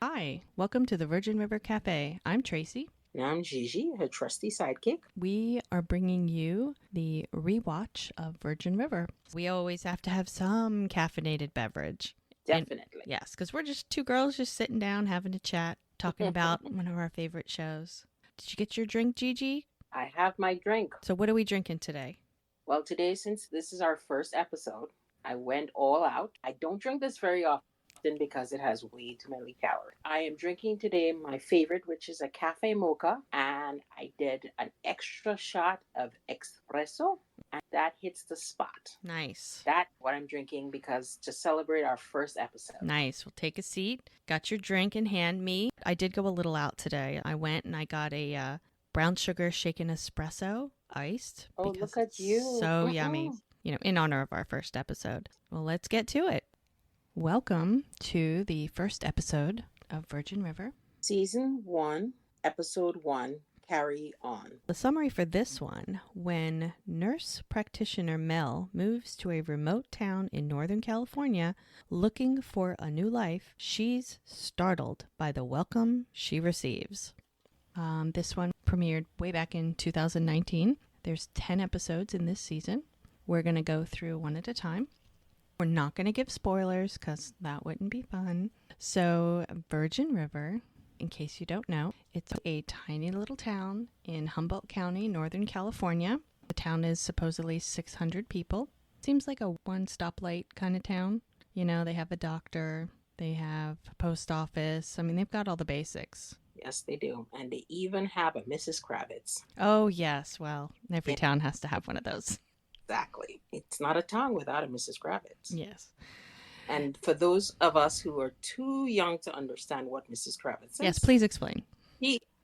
Hi, welcome to the Virgin River Cafe. I'm Tracy. And I'm Gigi, her trusty sidekick. We are bringing you the rewatch of Virgin River. We always have to have some caffeinated beverage. And Definitely. yes, because we're just two girls just sitting down having a chat, talking about one of our favorite shows. Did you get your drink, Gigi? I have my drink. So, what are we drinking today? Well, today, since this is our first episode, I went all out. I don't drink this very often because it has way too many calories. I am drinking today my favorite, which is a cafe mocha, and I did an extra shot of espresso, and that hits the spot. Nice. That's what I'm drinking because to celebrate our first episode. Nice. Well, take a seat. Got your drink in hand. Me, I did go a little out today. I went and I got a brown sugar shaken espresso iced Oh, because look at it's you. so yummy. In honor of our first episode. Well, let's get to it. Welcome to the first episode of Virgin River. Season 1, Episode 1, Carry On. The summary for this one: when nurse practitioner Mel moves to a remote town in Northern California looking for a new life, she's startled by the welcome she receives. This one premiered way back in 2019. There's 10 episodes in this season. We're going to go through one at a time. We're not going to give spoilers because that wouldn't be fun. So, Virgin River, in case you don't know, it's a tiny little town in Humboldt County, Northern California. The town is supposedly 600 people. Seems like a one stoplight kind of town. You know, they have a doctor, they have a post office. I mean, they've got all the basics. Yes, they do. And they even have a Mrs. Kravitz. Oh, yes. Well, every Yeah, town has to have one of those. exactly. It's not a town without a Mrs. Kravitz. Yes. And for those of us who are too young to understand what Mrs. Kravitz Yes, is, please explain.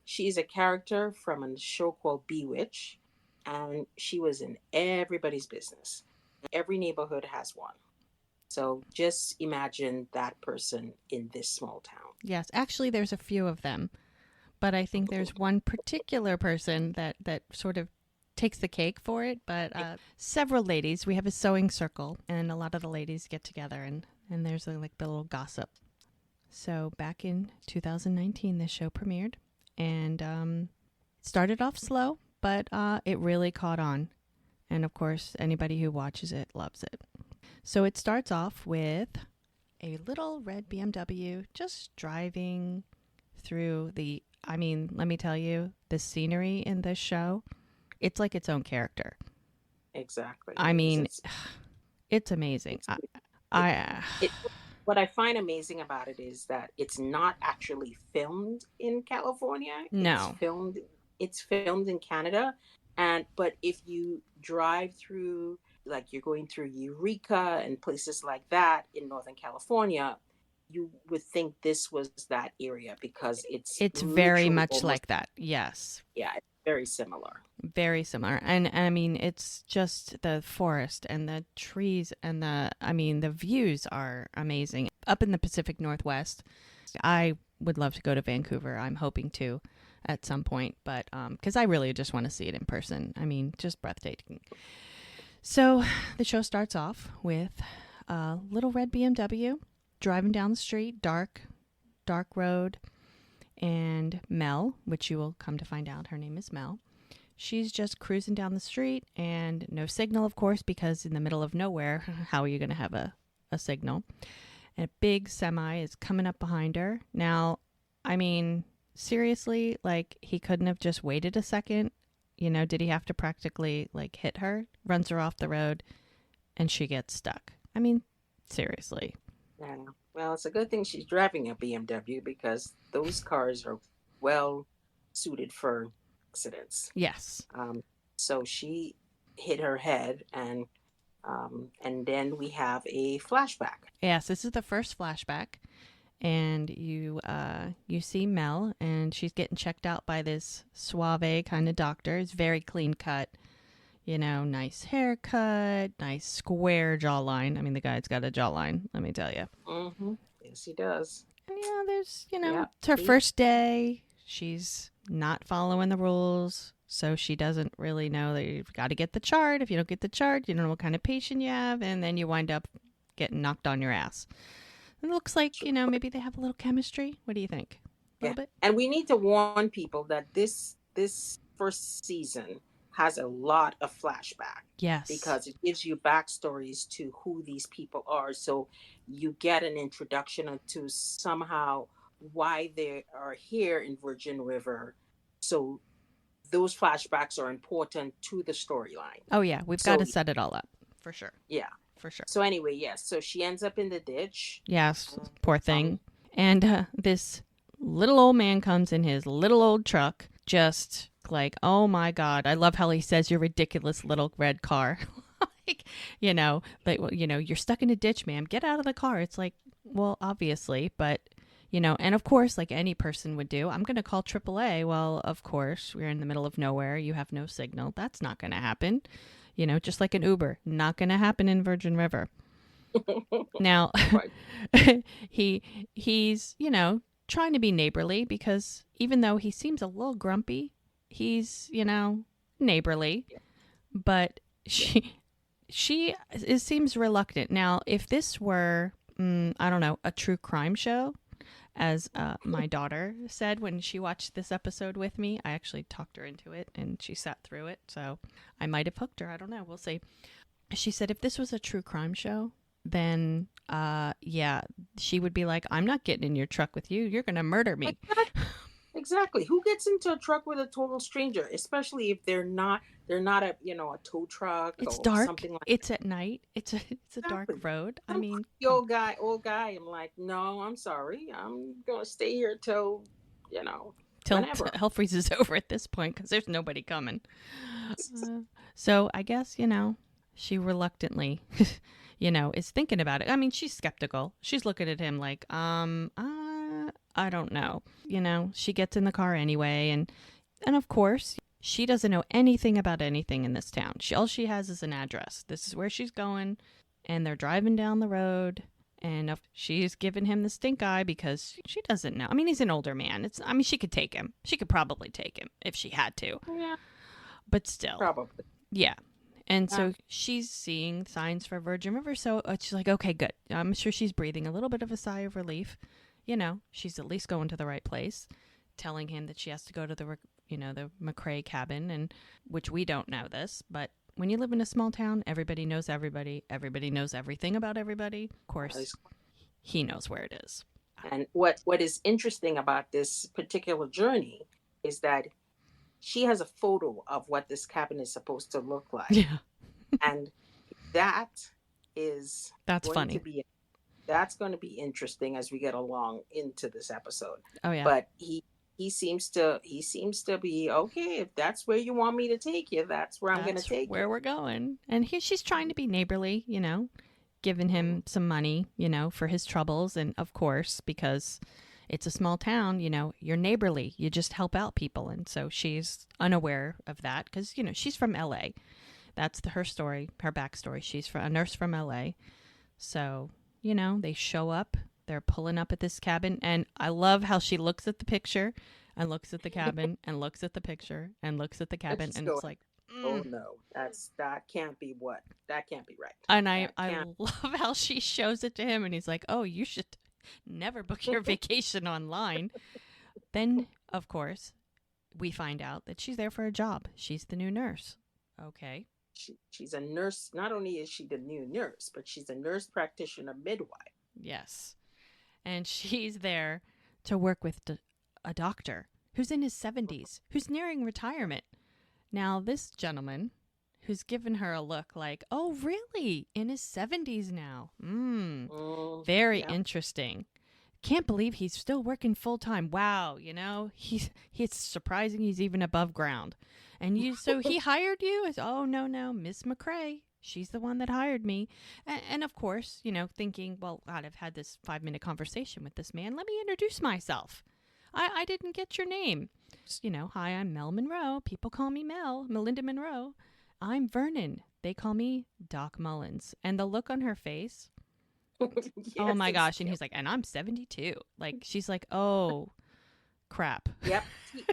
she's a character from a show called Bewitch, and she was in everybody's business. Every neighborhood has one. So just imagine that person in this small town. Yes, actually, there's a few of them, but I think there's one particular person that sort of takes the cake for it. But several ladies, we have a sewing circle, and a lot of the ladies get together, and there's like the little gossip. So back in 2019, this show premiered, and it started off slow, but it really caught on. And of course, anybody who watches it loves it. So it starts off with a little red BMW just driving through I mean, let me tell you, the scenery in this show, it's like its own character. Exactly. I mean, it's amazing. It's, I it, what I find amazing about it is that it's not actually filmed in California. No. It's filmed in Canada. But if you drive through, like you're going through Eureka and places like that in Northern California, you would think this was that area because it's It's very literally much almost, like that. Yes. yeah, it's very similar. Very similar. And I mean, it's just the forest and the trees and the views are amazing. Up in the Pacific Northwest, I would love to go to Vancouver. I'm hoping to at some point, but because I really just want to see it in person. I mean, just breathtaking. So the show starts off with a little red BMW driving down the street, dark road, and Mel, which you will come to find out her name is Mel. She's just cruising down the street and no signal, of course, because in the middle of nowhere, how are you going to have a signal? And a big semi is coming up behind her. Now, I mean, seriously, like he couldn't have just waited a second. You know, did he have to practically like hit her? Runs her off the road and she gets stuck. I mean, seriously. Yeah. Well, it's a good thing she's driving a BMW because those cars are well suited for accidents. Yes. So she hit her head, and then we have a flashback. Yes, this is the first flashback. And you see Mel, and she's getting checked out by this suave kind of doctor. It's very clean cut, you know, nice haircut, nice square jawline. I mean, the guy's got a jawline, let me tell you. Mm-hmm. Yes, he does. And yeah, there's, Yeah. it's her first day. She's not following the rules, so she doesn't really know that you've got to get the chart. If you don't get the chart, you don't know what kind of patient you have, and then you wind up getting knocked on your ass. It looks like, maybe they have a little chemistry. What do you think? A Yeah. little bit? And we need to warn people that this first season has a lot of flashback Yes. because it gives you backstories to who these people are. So you get an introduction to somehow why they are here in Virgin River. So those flashbacks are important to the storyline. Oh, yeah. We've got So to set it all up. For sure. yeah. For sure. So anyway, yes. So she ends up in the ditch. Yes. Um, Poor thing. And this little old man comes in his little old truck, just like, oh my God. I love how he says, your ridiculous little red car. Like, you're stuck in a ditch, ma'am. Get out of the car. It's like, well, obviously, but. And of course, like any person would do, I'm going to call AAA. Well, of course, we're in the middle of nowhere. You have no signal. That's not going to happen. Just like an Uber, not going to happen in Virgin River. Now, he's, trying to be neighborly because even though he seems a little grumpy, he's, neighborly. But she seems reluctant. Now, if this were, I don't know, a true crime show, as my daughter said when she watched this episode with me, I actually talked her into it and she sat through it. So I might have hooked her. I don't know. We'll see. She said if this was a true crime show, then yeah, she would be like, I'm not getting in your truck with you. You're going to murder me. Exactly. Who gets into a truck with a total stranger, especially if they're not a a tow truck It's or dark. something like It's at night. It's a dark exactly. road. I Some mean, old guy. I'm like, no, I'm sorry. I'm gonna stay here till till whenever. hell freezes over at this point because there's nobody coming. So I guess, she reluctantly, is thinking about it. I mean, she's skeptical. She's looking at him like, I don't know. She gets in the car anyway. And of course, she doesn't know anything about anything in this town. All she has is an address. This is where she's going. And they're driving down the road. And she's giving him the stink eye because she doesn't know. I mean, he's an older man. She could take him. She could probably take him if she had to. Yeah, But still. probably. Yeah. And so she's seeing signs for Virgin River. So she's like, okay, good. I'm sure she's breathing a little bit of a sigh of relief. She's at least going to the right place, telling him that she has to go to the McCrae cabin, and which we don't know this, but when you live in a small town, everybody knows everybody. Everybody knows everything about everybody. Of course, he knows where it is. And what is interesting about this particular journey is that she has a photo of what this cabin is supposed to look like. Yeah. And that is That's going funny. to be that's going to be interesting as we get along into this episode. Oh yeah. But he seems to be okay. If that's where you want me to take you, that's where I'm going to take where you. we're going. And she's trying to be neighborly, giving him some money, for his troubles. And of course, because it's a small town, you're neighborly. You just help out people. And so she's unaware of that because, she's from LA. That's her story, her backstory. She's a nurse from LA. So, they show up. They're pulling up at this cabin. And I love how she looks at the picture and looks at the cabin and looks at the picture and looks at the cabin. And it's like, oh no, that can't be right. And I love how she shows it to him. And he's like, oh, you should never book your vacation online. Then, of course, we find out that she's there for a job. She's the new nurse. Okay. She's a nurse. Not only is she the new nurse, but she's a nurse practitioner midwife. Yes. And she's there to work with a doctor who's in his 70s, who's nearing retirement. Now, this gentleman who's given her a look like, oh, really? In his 70s now? Very interesting. Can't believe he's still working full time. Wow, he's surprising he's even above ground. And so he hired you? Oh, no, Miss McCrae. She's the one that hired me. And of course, thinking, well, God, I've had this 5-minute conversation with this man. Let me introduce myself. I didn't get your name. Hi, I'm Mel Monroe. People call me Melinda Monroe. I'm Vernon. They call me Doc Mullins. And the look on her face. Yes, oh my gosh. And he's like, and I'm 72. Like, she's like, oh, crap. Yep.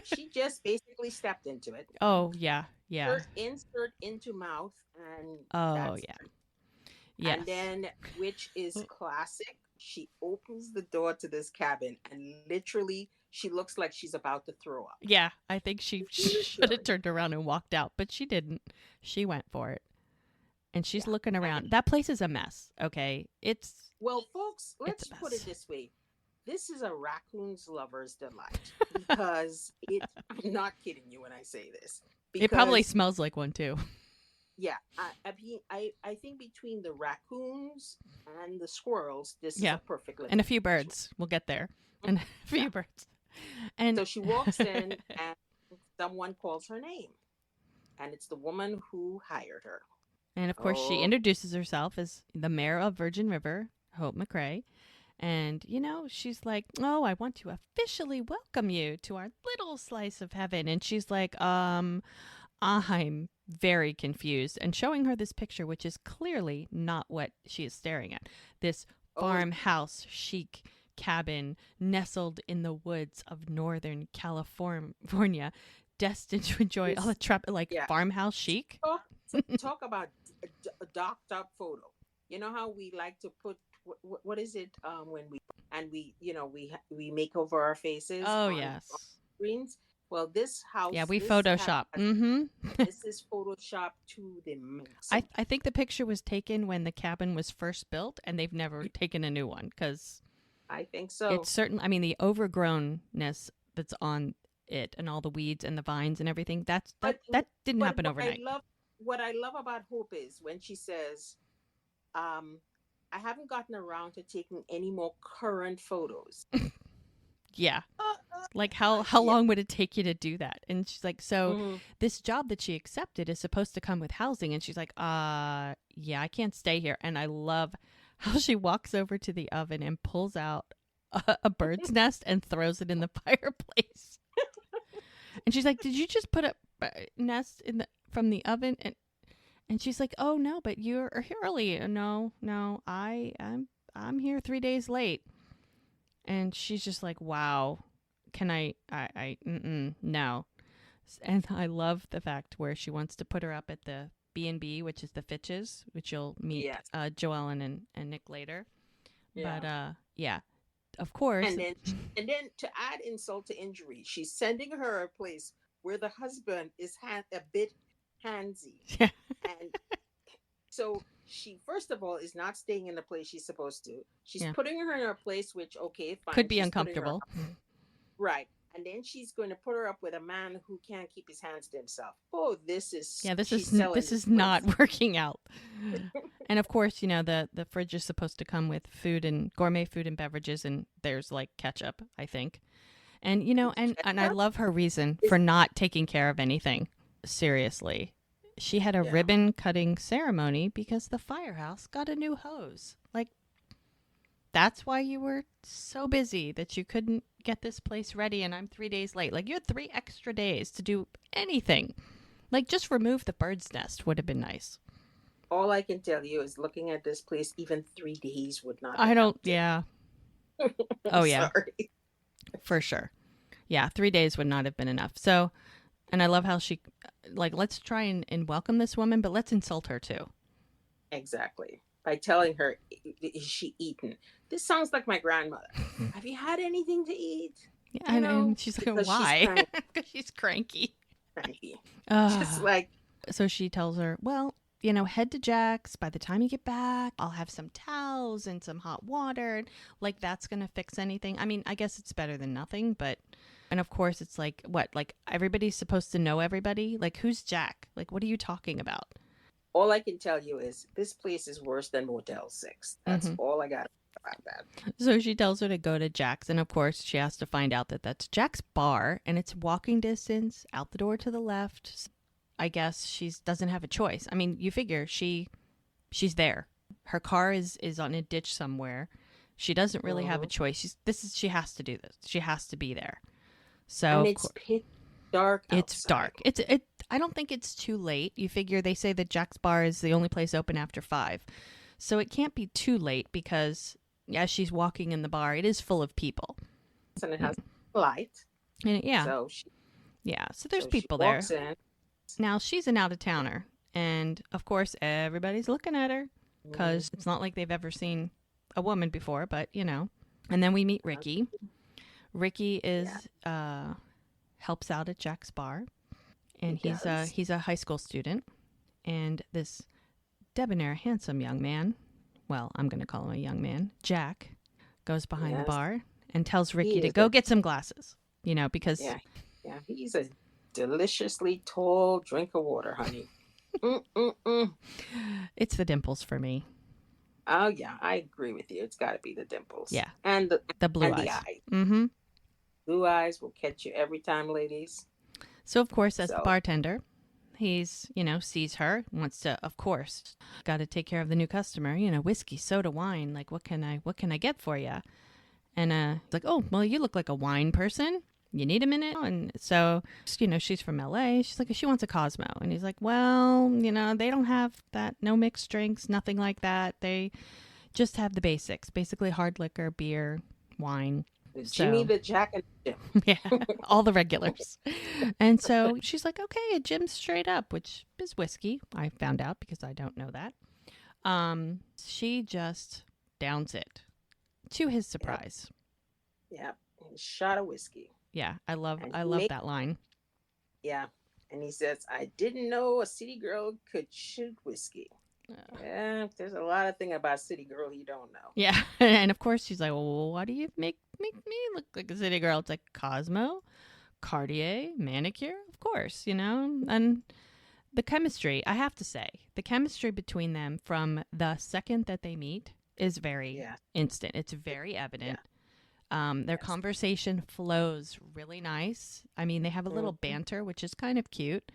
She just basically stepped into it. Oh, yeah. Yeah. Insert into mouth. And oh, yeah. Yes. And then, which is classic She opens the door to this cabin and literally she looks like she's about to throw up. Yeah, I think she should have turned around and walked out, but she didn't. She went for it. And she's Yeah. looking around. That place is a mess, okay? Well, folks, It's a let's put mess. it this way. This is a raccoon's lover's delight because I'm not kidding you when I say this. It probably Because, smells like one too. yeah, I think between the raccoons and the squirrels, this is Yeah. a perfect And a little few birds. We'll get there. And a few Yeah. birds. And So she walks in and someone calls her name. And it's the woman who hired her. and of course she Oh, introduces herself as the mayor of Virgin River, Hope McCrae. And, she's like, "Oh, I want to officially welcome you to our little slice of heaven." And she's like, I'm very confused. And showing her this picture, which is clearly not what she is staring at. This oh, farmhouse chic cabin nestled in the woods of Northern California, destined to enjoy all the yeah. farmhouse chic. Talk about a docked up photo. You know how we like to put what is it when we make over our faces Oh, on yes. screens. Well, this house, Yeah, we this Photoshop. Mm-hmm. this is Photoshop to the maximum. I think the picture was taken when the cabin was first built, and they've never taken a new one because I think so. it's certain. I mean, the overgrownness that's on it, and all the weeds and the vines and everything. That didn't happen overnight. What I love about Hope is when she says, "I haven't gotten around to taking any more current photos." Yeah. Like how Yeah. long would it take you to do that? And she's like, so Mhm. this job that she accepted is supposed to come with housing. And she's like, yeah, I can't stay here. And I love how she walks over to the oven and pulls out a bird's nest and throws it in the fireplace. And she's like, did you just put a nest from the oven? And she's like, oh no, but you're here early. No, I'm here 3 days late. And she's just like, wow, can no. And I love the fact where she wants to put her up at the B&B, which is the Fitches, which you'll meet Yes. Joellen and Nick later. Yeah. But yeah, of course. And then to add insult to injury, she's sending her a place where the husband is a bit handsy. Yeah. And so she, first of all, is not staying in the place she's supposed to. She's Yeah. putting her in a place which, okay, fine. Could be she's putting her uncomfortable. up. Right. And then she's going to put her up with a man who can't keep his hands to himself. Oh, this is not working out. And of course, the fridge is supposed to come with food and gourmet food and beverages, and there's like ketchup, I think. And and I love her reason for not taking care of anything. Seriously. She had a ribbon cutting ceremony because the firehouse got a new hose. Like, that's why you were so busy that you couldn't get this place ready, and I'm 3 days late. Like, you had 3 extra days to do anything. Like, just remove the bird's nest would have been nice. All I can tell you is looking at this place, even 3 days would not. Yeah. Oh, yeah. Sorry. For sure. Yeah, 3 days would not have been enough. So, and I love how she, like, let's try and welcome this woman, but let's insult her too. Exactly. By telling her, is she eaten? This sounds like my grandmother. Have you had anything to eat? Yeah, and she's like, why? Because she's cranky. Just like. So she tells her, well, head to Jack's. By the time you get back, I'll have some towels and some hot water. Like, that's going to fix anything. I mean, I guess it's better than nothing, but. And of course, it's like, what? Like, everybody's supposed to know everybody? Like, who's Jack? Like, what are you talking about? All I can tell you is this place is worse than Motel 6. That's all I got about that. So she tells her to go to Jack's. And of course, she has to find out that that's Jack's bar. And it's walking distance out the door to the left. I guess she doesn't have a choice. I mean, you figure she's there. Her car is on a ditch somewhere. She doesn't really have a choice. She has to do this. She has to be there. So and it's pitch dark outside. It's dark. I don't think it's too late. You figure they say that Jack's Bar is the only place open after 5. So it can't be too late because as she's walking in the bar, it is full of people. And it has light. And yeah. So there's people there. Now she's an out-of-towner. And of course, everybody's looking at her because it's not like they've ever seen a woman before, but you know. And then we meet Ricky. Ricky Yeah, is helps out at Jack's bar, he and does. he's a high school student. And this debonair, handsome young man, well, I'm going to call him a young man, Jack, goes behind the Yes, bar and tells Ricky he to is go get some glasses, you know, because yeah, yeah. He's a deliciously tall drink of water, honey. Mm-mm-mm. it's the dimples for me. Oh yeah, I agree with you. It's got to be the dimples Yeah, the blue and the eyes. eyes. Mm-hmm. Blue eyes will catch you every time, ladies. So, of course, as the So bartender, he's, you know, sees her, wants to, of course, got to take care of the new customer, you know, whiskey, soda, wine. Like, what can I get for you? And it's like, oh, well, you look like a wine person. You need a minute? And so, you know, she's from LA. She's like, she wants a Cosmo. And he's like, well, you know, they don't have that, no mixed drinks, nothing like that. They just have the basics, basically hard liquor, beer, wine. the Jimmy, So, the Jack, and the yeah, all the regulars. And so she's like, okay, a Jim straight up, which is whiskey. I found out because I don't know that. She just downs it to his Jim. Yep, surprise. yep. And a shot of whiskey, Yeah, and I he love made that line. yeah. And he says, "I didn't know a city girl could shoot whiskey." Uh, Yeah, there's a lot of thing about city girl you don't know. yeah, and of course she's like, well, why do you make me look like a city girl? It's like Cosmo, Cartier, manicure, of course, you know, and the chemistry. I have to say, the chemistry between them from the second that they meet is very Yeah, instant. It's very yeah, evident. Their yes, conversation flows really nice. I mean, they have a little hmm, banter, which is kind of cute,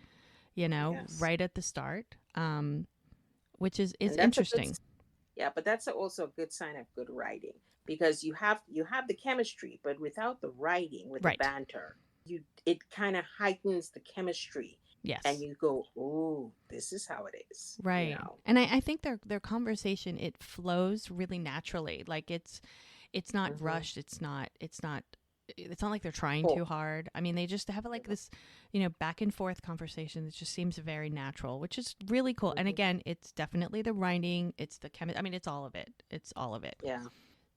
you know, yes. right at the start, which is And that's a good interesting. yeah, but that's also a good sign of good writing because you have the chemistry, but without the writing, with the Right. banter, it kind of heightens the chemistry, and Yes. you go, "Oh, this is how it is," you Right. know. And I think their conversation it flows really naturally. Like it's not Mm-hmm. rushed. It's not like they're trying too hard. I mean, they just have like this, you know, back and forth conversation that just seems very natural, which is really cool. And Mm-hmm. again, it's definitely the writing, it's the I mean, it's all of it. It's all of it. Yeah,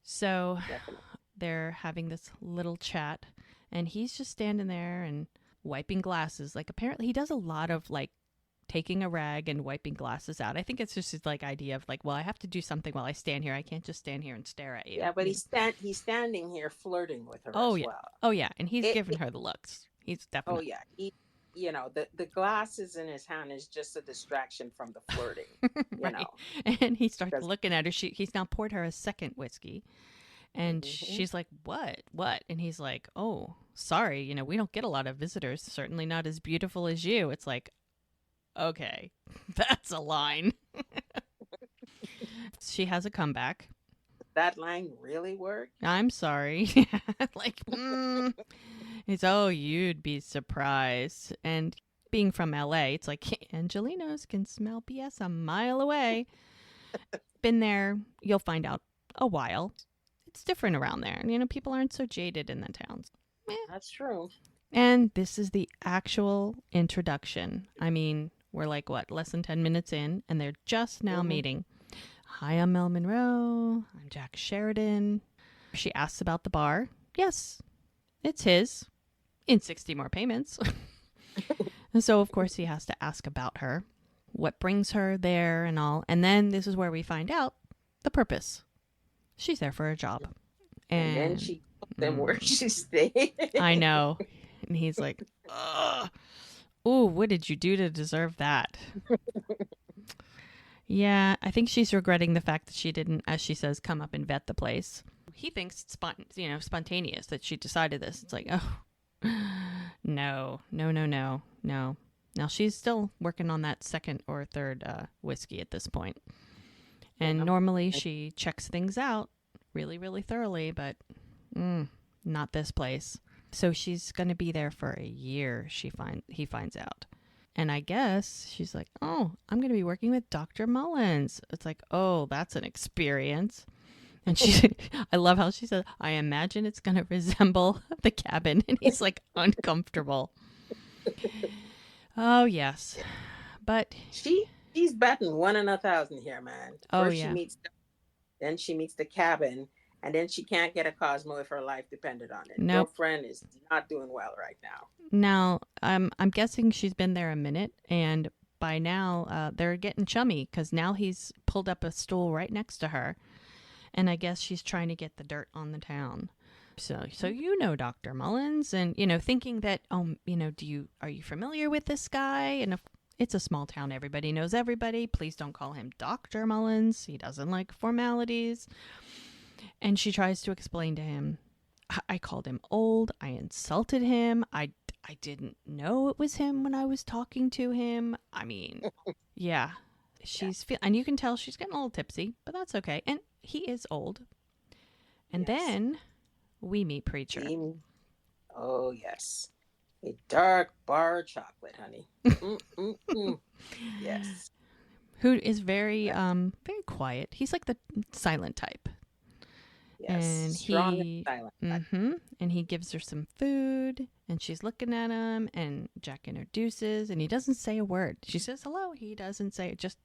So definitely. they're having this little chat, and he's just standing there and wiping glasses. Like apparently he does a lot of like taking a rag and wiping glasses out. I think it's just his like idea of like, well, I have to do something while I stand here. I can't just stand here and stare at you. Yeah, but he's standing here flirting with her Oh as yeah. well. Oh yeah, and he's It, giving it her the looks. He's oh definitely yeah, the glasses in his hand is just a distraction from the flirting, you right. know, And he starts because looking at her. He's now poured her a second whiskey, and hmm she's like, "What? What?" And he's like, "Oh, sorry. You know, we don't get a lot of visitors. Certainly not as beautiful as you." It's like, okay, that's a line. She has a comeback. that line really worked. I'm sorry. Like, it's, oh, you'd be surprised. And being from LA, it's like Angelinos can smell BS a mile away. Been there, you'll find out a while. It's different around there. You know, people aren't so jaded in the towns. Eh. That's true. And this is the actual introduction. I mean, we're like, what, less than 10 minutes in, and they're just now Hmm. meeting. Hi, I'm Mel Monroe. I'm Jack Sheridan. She asks about the bar. Yes, it's his in 60 more payments. And so, of course, he has to ask about her, what brings her there and all. And then this is where we find out the purpose. She's there for a job. And then And she told them where she stayed. I know. And he's like, ugh. Ooh, what did you do to deserve that? Yeah, I think she's regretting the fact that she didn't, as she says, come up and vet the place. He thinks it's spontaneous that she decided this. It's like, oh, no, no, no, no, no. Now she's still working on that second or third whiskey at this point. And Yeah. normally she checks things out really, really thoroughly, but not this place. So she's going to be there for a year. He finds out. And I guess she's like, oh, I'm going to be working with Dr. Mullins. It's like, oh, that's an experience. And she, I love how she said, I imagine it's going to resemble the cabin. And he's like uncomfortable. Oh, yes. But, She's betting 1 in 1,000 here, man. oh, First she yeah. meets Then she meets the cabin, and then she can't get a Cosmo if her life depended on it. Nope. Girlfriend is not doing well right now. Now, I'm guessing she's been there a minute, and by now they're getting chummy because now he's pulled up a stool right next to her, and I guess she's trying to get the dirt on the town. So you know Dr. Mullins, and thinking that are you familiar with this guy? And if it's a small town, everybody knows everybody. Please don't call him Dr. Mullins. He doesn't like formalities. And she tries to explain to him, I called him old. I insulted him. I didn't know it was him when I was talking to him. I mean, yeah. And you can tell she's getting a little tipsy, but that's okay. And he is old. And then we meet Preacher. Oh, yes. A dark bar chocolate, honey. Yes. Who is very very quiet. He's like the silent type. Yes. And strong and silent. And he gives her some food, and she's looking at him, and Jack introduces, and he doesn't say a word. She says hello. He doesn't say it, just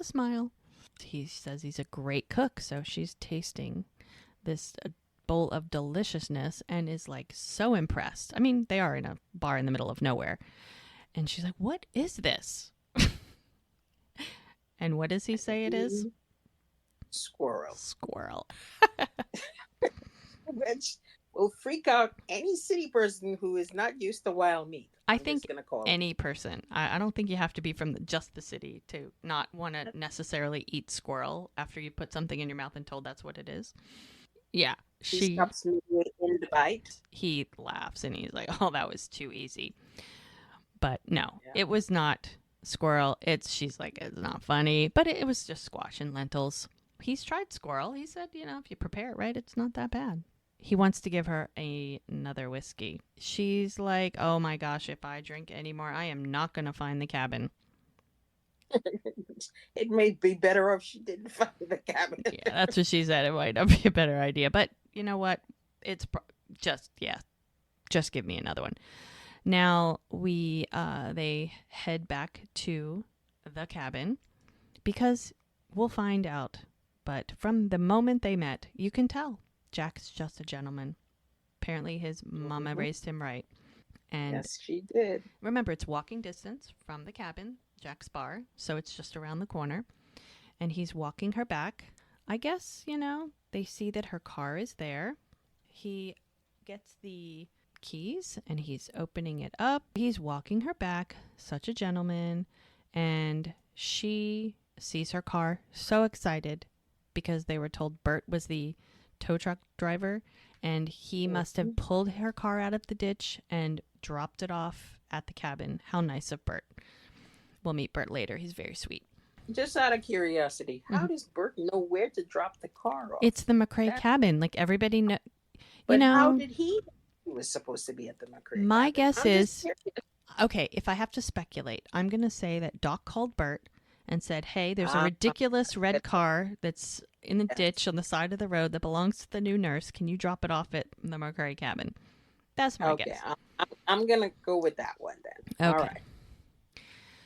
a smile. He says he's a great cook, so she's tasting this bowl of deliciousness and is like so impressed. I mean, they are in a bar in the middle of nowhere, and she's like, "What is this?" And what does he say it is? Squirrel. Which will freak out any city person who is not used to wild meat. I think any person. I don't think you have to be from just the city to not want to necessarily eat squirrel after you put something in your mouth and told that's what it is. Yeah. She stops me in the bite. He laughs and he's like, "Oh, that was too easy." But no, it was not squirrel. She's like, it's not funny, but it was just squash and lentils. He's tried squirrel. He said, if you prepare it right, it's not that bad. He wants to give her another whiskey. She's like, "Oh my gosh, if I drink anymore, I am not going to find the cabin." It may be better if she didn't find the cabin. Yeah, that's what she said. It might not be a better idea. But you know what? It's just give me another one. Now they head back to the cabin because we'll find out. But from the moment they met, you can tell Jack's just a gentleman. Apparently his mama raised him right. And yes, she did. Remember, it's walking distance from the cabin, Jack's bar, so it's just around the corner. And he's walking her back. I guess, they see that her car is there. He gets the keys and he's opening it up. He's walking her back, such a gentleman. And she sees her car, so excited because they were told Bert was the tow truck driver, and he must have pulled her car out of the ditch and dropped it off at the cabin. How nice of Bert. We'll meet Bert later. He's very sweet. Just out of curiosity, how does Bert know where to drop the car off? It's the McRae cabin. Like everybody know. But how did he was supposed to be at the McRae My cabin? guess is, okay, if I have to speculate, I'm going to say that Doc called Bert and said, "Hey, there's a ridiculous red car that's in the ditch on the side of the road that belongs to the new nurse. Can you drop it off at the McRae cabin?" That's my guess. I'm going to go with that one then. Okay. All right.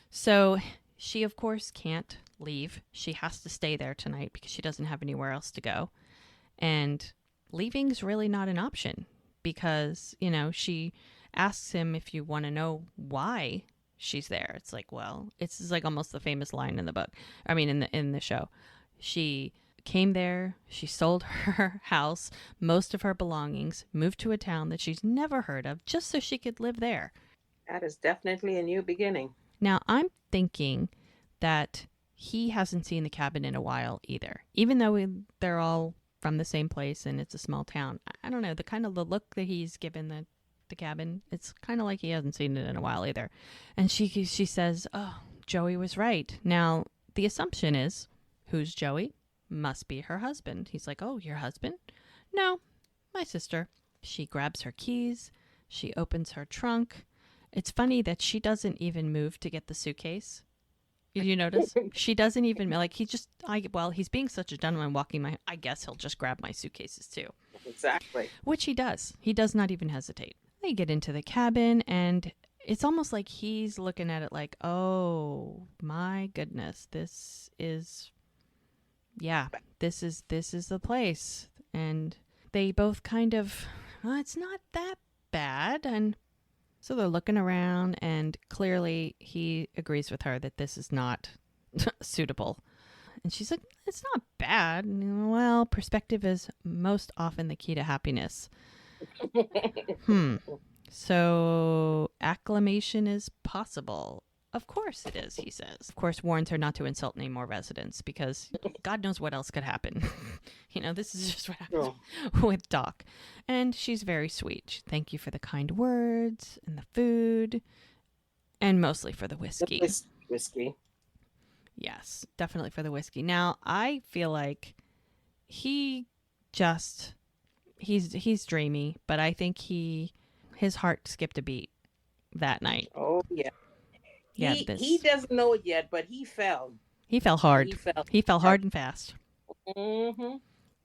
So she, of course, can't leave. She has to stay there tonight because she doesn't have anywhere else to go. And leaving's really not an option because, she asks him if you want to know why she's there. It's like, well, it's like almost the famous line in the book. I mean, in the show. She came there, she sold her house, most of her belongings, moved to a town that she's never heard of just so she could live there. That is definitely a new beginning. Now, I'm thinking that he hasn't seen the cabin in a while either, even though they're all from the same place and it's a small town. I don't know, the look that he's given the cabin, it's kind of like he hasn't seen it in a while either. And she says, "Oh, Joey was right." Now, the assumption is, who's Joey? Must be her husband. He's like, "Oh, your husband?" "No, my sister." She grabs her keys. She opens her trunk. It's funny that she doesn't even move to get the suitcase. Did you notice? She doesn't even, like, he's being such a gentleman walking I guess he'll just grab my suitcases too. Exactly. Which he does. He does not even hesitate. They get into the cabin and it's almost like he's looking at it like, "Oh my goodness, this is yeah, this is the place. And they both kind of, well, it's not that bad. And so they're looking around, and clearly he agrees with her that this is not suitable. And she's like, it's not bad. And, well, perspective is most often the key to happiness. So acclimation is possible. Of course it is, he says. Of course, warns her not to insult any more residents because God knows what else could happen. This is just what happens with Doc. And she's very sweet. Thank you for the kind words and the food, and mostly for the whiskey. Whiskey. Yes, definitely for the whiskey. Now, I feel like he's dreamy, but I think his heart skipped a beat that night. Oh, yeah. Yeah, he doesn't know it yet, but he fell. He fell hard. He fell hard and fast. Mm-hmm.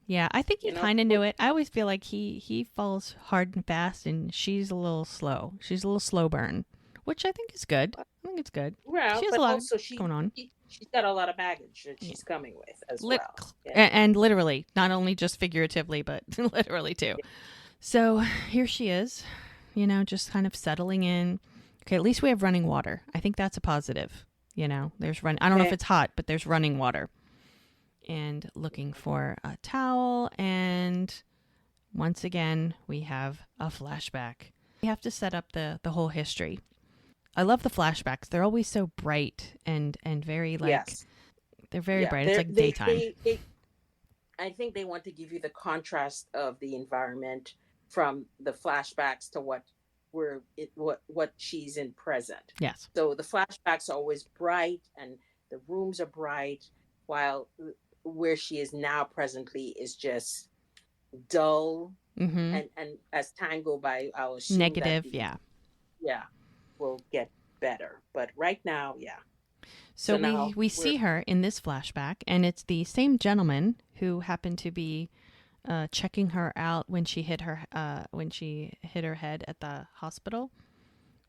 Yeah, I think he kind of knew it. I always feel like he falls hard and fast, and she's a little slow. She's a little slow burn, which I think is good. I think it's good. Well, she has a lot going on. She's got a lot of baggage that she's coming with as well. And literally, not only just figuratively, but literally too. Yeah. So here she is, just kind of settling in. Okay, at least we have running water. I think that's a positive. There's I don't know if it's hot, but there's running water. And looking for a towel. And once again, we have a flashback. We have to set up the whole history. I love the flashbacks. They're always so bright and very they're very bright. It's like daytime. I think they want to give you the contrast of the environment from the flashbacks to what she's in present. Yes. So the flashbacks are always bright and the rooms are bright, while where she is now presently is just dull. Mm-hmm. And as time go by, I'll assume negative. will get better. But right now, So we see her in this flashback, and it's the same gentleman who happened to be checking her out when she hit her head at the hospital.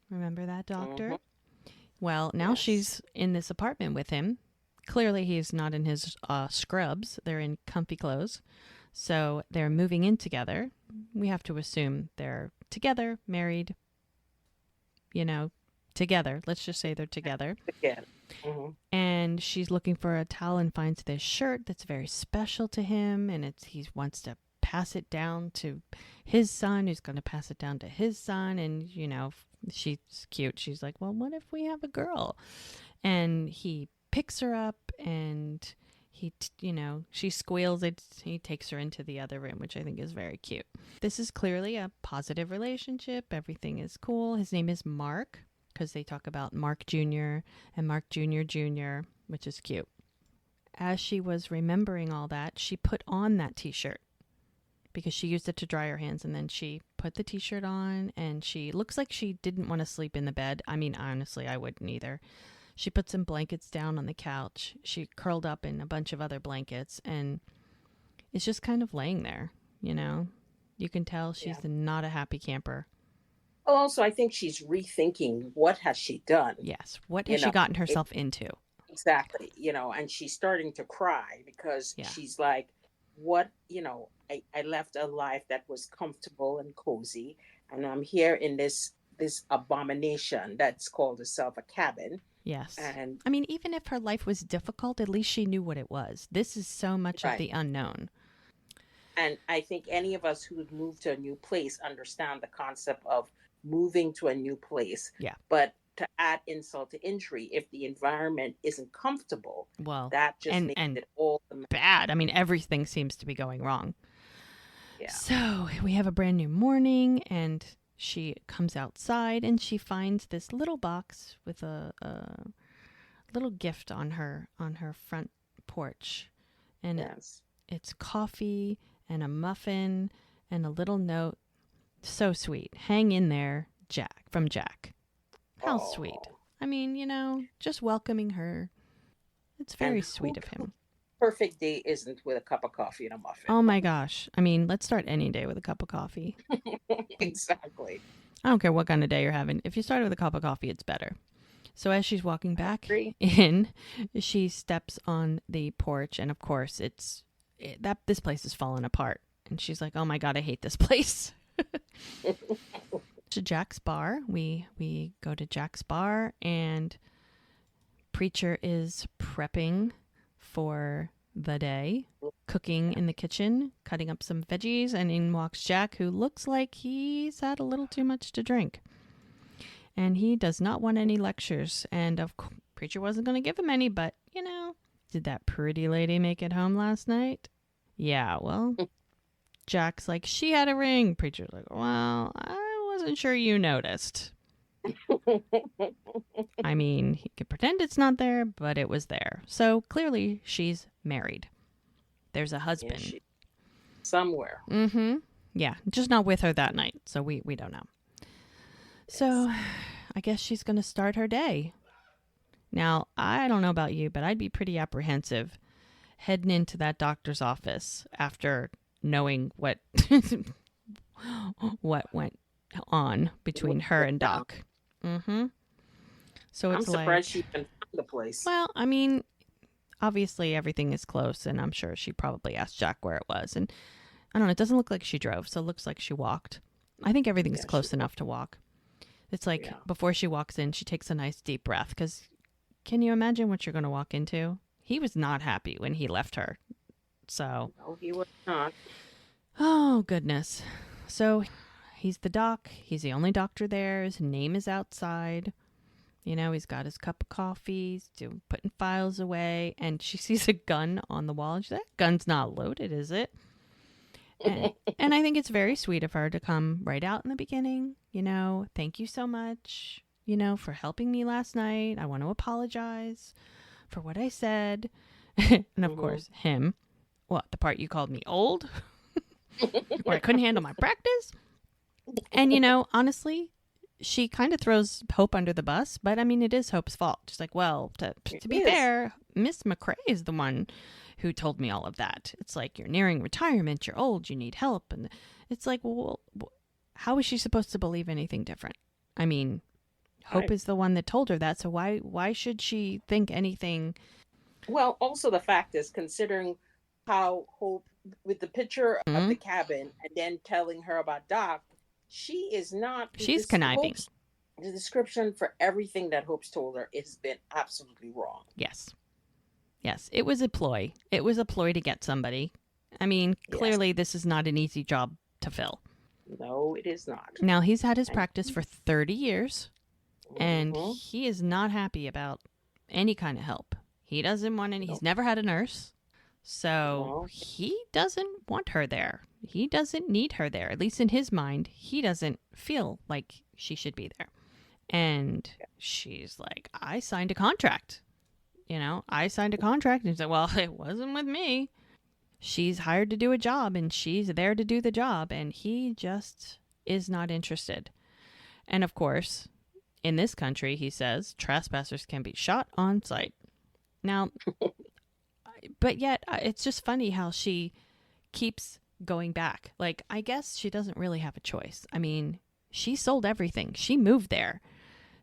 Remember that, doctor? Mm-hmm. Well, now she's in this apartment with him. Clearly, he's not in his scrubs. They're in comfy clothes. So they're moving in together. We have to assume they're together, married, together. Let's just say they're together. Yeah. Mm-hmm. And she's looking for a towel and finds this shirt that's very special to him. And he wants to pass it down to his son, who's going to pass it down to his son. And, she's cute. She's like, well, what if we have a girl? And he picks her up and she squeals it. He takes her into the other room, which I think is very cute. This is clearly a positive relationship. Everything is cool. His name is Mark, because they talk about Mark Jr. and Mark Jr., which is cute. As she was remembering all that, she put on that t-shirt because she used it to dry her hands, and then she put the t-shirt on, and she looks like she didn't want to sleep in the bed. I mean, honestly, I wouldn't either. She put some blankets down on the couch. She curled up in a bunch of other blankets, and it's just kind of laying there, You can tell she's not a happy camper. Also, I think she's rethinking what has she done. Yes. What has she gotten herself into? Exactly. And she's starting to cry because she's like, what, I left a life that was comfortable and cozy, and I'm here in this abomination that's called itself a cabin. Yes. And I mean, even if her life was difficult, at least she knew what it was. This is so much of the unknown. And I think any of us who would move to a new place understand the concept of moving to a new place. Yeah. But to add insult to injury, if the environment isn't comfortable, well, that just makes it all bad. I mean, everything seems to be going wrong. Yeah. So we have a brand new morning, and she comes outside and she finds this little box with a little gift on her front porch. And it's coffee and a muffin and a little note. So sweet. Hang in there, Jack, from Jack. How sweet. I mean, just welcoming her. It's very sweet of him. Perfect day isn't with a cup of coffee and a muffin. Oh my gosh. I mean, let's start any day with a cup of coffee. Exactly. I don't care what kind of day you're having. If you start with a cup of coffee, it's better. So as she's walking back agree. in, she steps on the porch, and of course, this place is falling apart. And she's like, "Oh my god, I hate this place." To Jack's bar, we go to Jack's bar, and Preacher is prepping for the day, cooking in the kitchen, cutting up some veggies, and in walks Jack, who looks like he's had a little too much to drink. And he does not want any lectures. And Preacher wasn't going to give him any, but, did that pretty lady make it home last night? Yeah, well, Jack's like, she had a ring. Preacher's like, well, I wasn't sure you noticed. I mean, he could pretend it's not there, but it was there. So clearly she's married. There's a husband. Yeah, somewhere. Mm-hmm. Yeah, just not with her that night. So we don't know. So I guess she's going to start her day. Now, I don't know about you, but I'd be pretty apprehensive heading into that doctor's office after knowing what went on between her and Doc. Mm-hmm. So it's I'm surprised she even found the place. Well, I mean, obviously everything is close, and I'm sure she probably asked Jack where it was. And I don't know, it doesn't look like she drove, so it looks like she walked. I think everything's close enough to walk. It's like before she walks in, she takes a nice deep breath, because can you imagine what you're going to walk into? He was not happy when he left her. So. No, he was not. Oh, goodness. So he's the doc. He's the only doctor there. His name is outside. He's got his cup of coffee. He's putting files away. And she sees a gun on the wall. And she's like, that gun's not loaded, is it? And I think it's very sweet of her to come right out in the beginning. Thank you so much, for helping me last night. I want to apologize for what I said. And of course, him. What, the part you called me old? Or I couldn't handle my practice? And, honestly, she kind of throws Hope under the bus. But, I mean, it is Hope's fault. She's like, well, to be fair, Miss McCrae is the one who told me all of that. It's like, you're nearing retirement, you're old, you need help. And it's like, well, how is she supposed to believe anything different? I mean, Hope is the one that told her that, so why should she think anything? Well, also the fact is, considering how Hope, with the picture of the cabin and then telling her about Doc, she is not... She's conniving. The description for everything that Hope's told her has been absolutely wrong. Yes, it was a ploy. It was a ploy to get somebody. I mean, clearly this is not an easy job to fill. No, it is not. Now, he's had his practice for 30 years, and he is not happy about any kind of help. He doesn't want any. He's never had a nurse, so he doesn't want her there. He doesn't need her there. At least in his mind, he doesn't feel like she should be there. And she's like, I signed a contract. I signed a contract. And he's like, well, it wasn't with me. She's hired to do a job, and she's there to do the job, and he just is not interested. And of course, in this country, he says, trespassers can be shot on sight. Now, but yet, it's just funny how she keeps going back. Like, I guess she doesn't really have a choice. I mean, she sold everything. She moved there.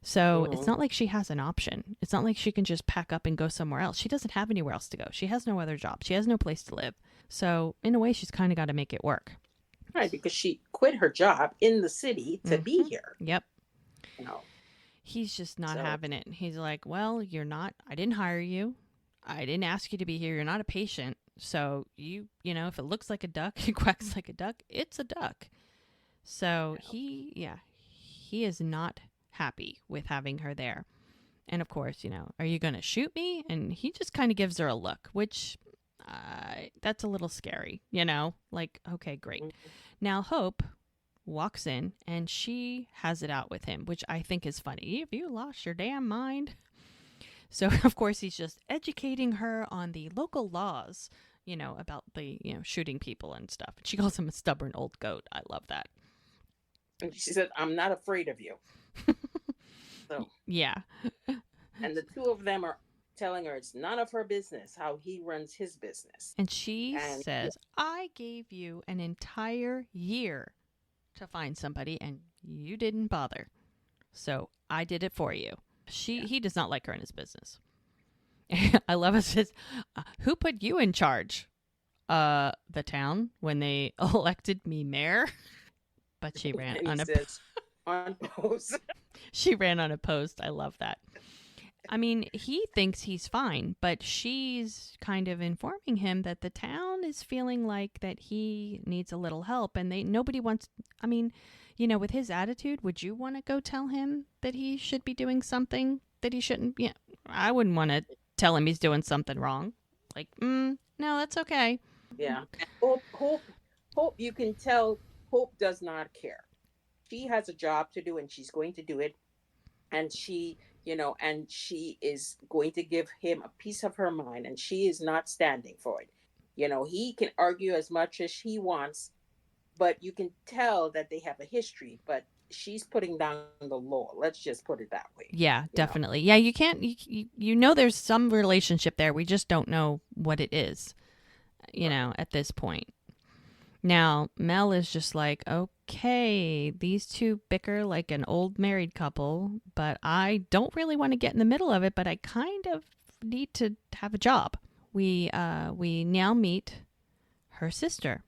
So it's not like she has an option. It's not like she can just pack up and go somewhere else. She doesn't have anywhere else to go. She has no other job. She has no place to live. So in a way, she's kind of got to make it work. Right, because she quit her job in the city to be here. Yep. He's just not having it. He's like, well, you're not, I didn't hire you. I didn't ask you to be here. You're not a patient. So if it looks like a duck, it quacks like a duck, it's a duck. So he is not happy with having her there. And of course, are you going to shoot me? And he just kind of gives her a look, which that's a little scary, like, okay, great. Now Hope walks in and she has it out with him, which I think is funny. Have you lost your damn mind? So of course he's just educating her on the local laws, about the, shooting people and stuff. She calls him a stubborn old goat. I love that. And she said, I'm not afraid of you. So yeah. And the two of them are telling her it's none of her business how he runs his business. And she says, I gave you an entire year to find somebody and you didn't bother. So I did it for you. He does not like her in his business. I love it. Says, who put you in charge? The town when they elected me mayor. But she ran And he unopposed. says, unopposed. She ran unopposed. I love that. I mean, he thinks he's fine, but she's kind of informing him that the town is feeling like that he needs a little help, and nobody wants. I mean, with his attitude, would you want to go tell him that he should be doing something that he shouldn't? Yeah, I wouldn't want to tell him he's doing something wrong. Like, no, that's okay. Yeah. Hope, you can tell Hope does not care. She has a job to do and she's going to do it. And she is going to give him a piece of her mind, and she is not standing for it. He can argue as much as he wants, but you can tell that they have a history, but she's putting down the law. Let's just put it that way. Yeah, definitely. Yeah, you can't, there's some relationship there. We just don't know what it is, at this point. Now, Mel is just like, okay, these two bicker like an old married couple, but I don't really want to get in the middle of it, but I kind of need to have a job. We now meet her sister.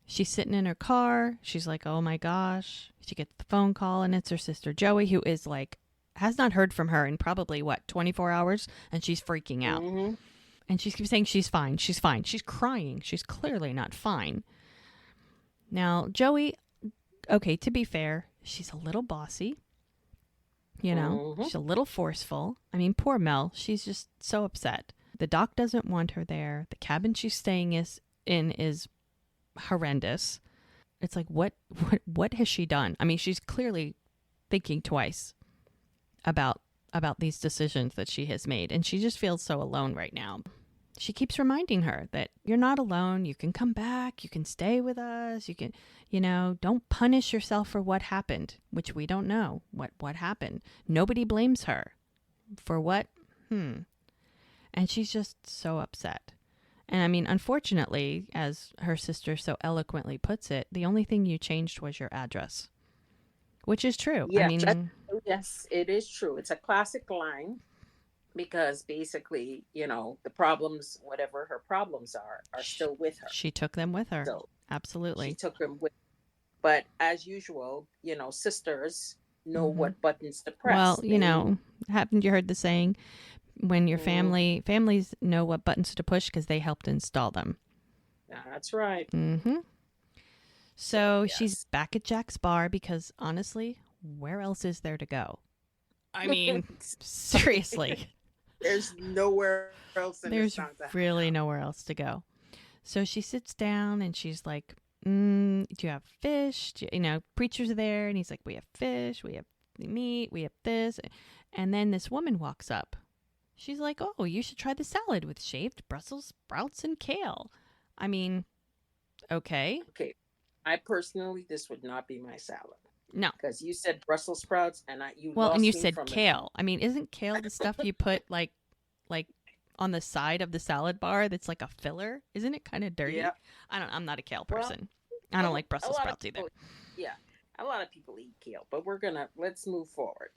She's sitting in her car. She's like, oh my gosh. She gets the phone call, and it's her sister Joey, who is like, has not heard from her in probably, 24 hours, and she's freaking out. Mm-hmm. And she keeps saying she's fine. She's fine. She's crying. She's clearly not fine. Now, Joey, okay, to be fair, she's a little bossy. She's a little forceful. I mean, poor Mel, she's just so upset. The doc doesn't want her there. The cabin she's staying in is horrendous. It's like, what has she done? I mean, she's clearly thinking twice about these decisions that she has made, and she just feels so alone right now. She keeps reminding her that you're not alone. You can come back. You can stay with us. You can, don't punish yourself for what happened, which we don't know what happened. Nobody blames her for what. And she's just so upset. And I mean, unfortunately, as her sister so eloquently puts it, the only thing you changed was your address, which is true. Yeah, I mean, yes, it is true. It's a classic line. Because basically, the problems, whatever her problems are still with her. She took them with her. So absolutely. She took them with her. But as usual, sisters know what buttons to press. Well, haven't you heard the saying, when your families know what buttons to push because they helped install them. That's right. Mm-hmm. So yes. She's back at Jack's bar because honestly, where else is there to go? I mean, seriously. There's nowhere else in There's really nowhere else to go. So she sits down and she's like, do you have fish? Preacher's there. And he's like, we have fish, we have meat, we have this. And then this woman walks up. She's like, oh, you should try the salad with shaved Brussels sprouts and kale. I mean, okay. Okay. I personally, this would not be my salad. No, because you said Brussels sprouts, and you said kale. I mean, isn't kale the stuff you put like on the side of the salad bar? That's like a filler. Isn't it kind of dirty? Yeah. I'm not a kale person. I don't like Brussels sprouts either. Yeah, a lot of people eat kale, but let's move forward.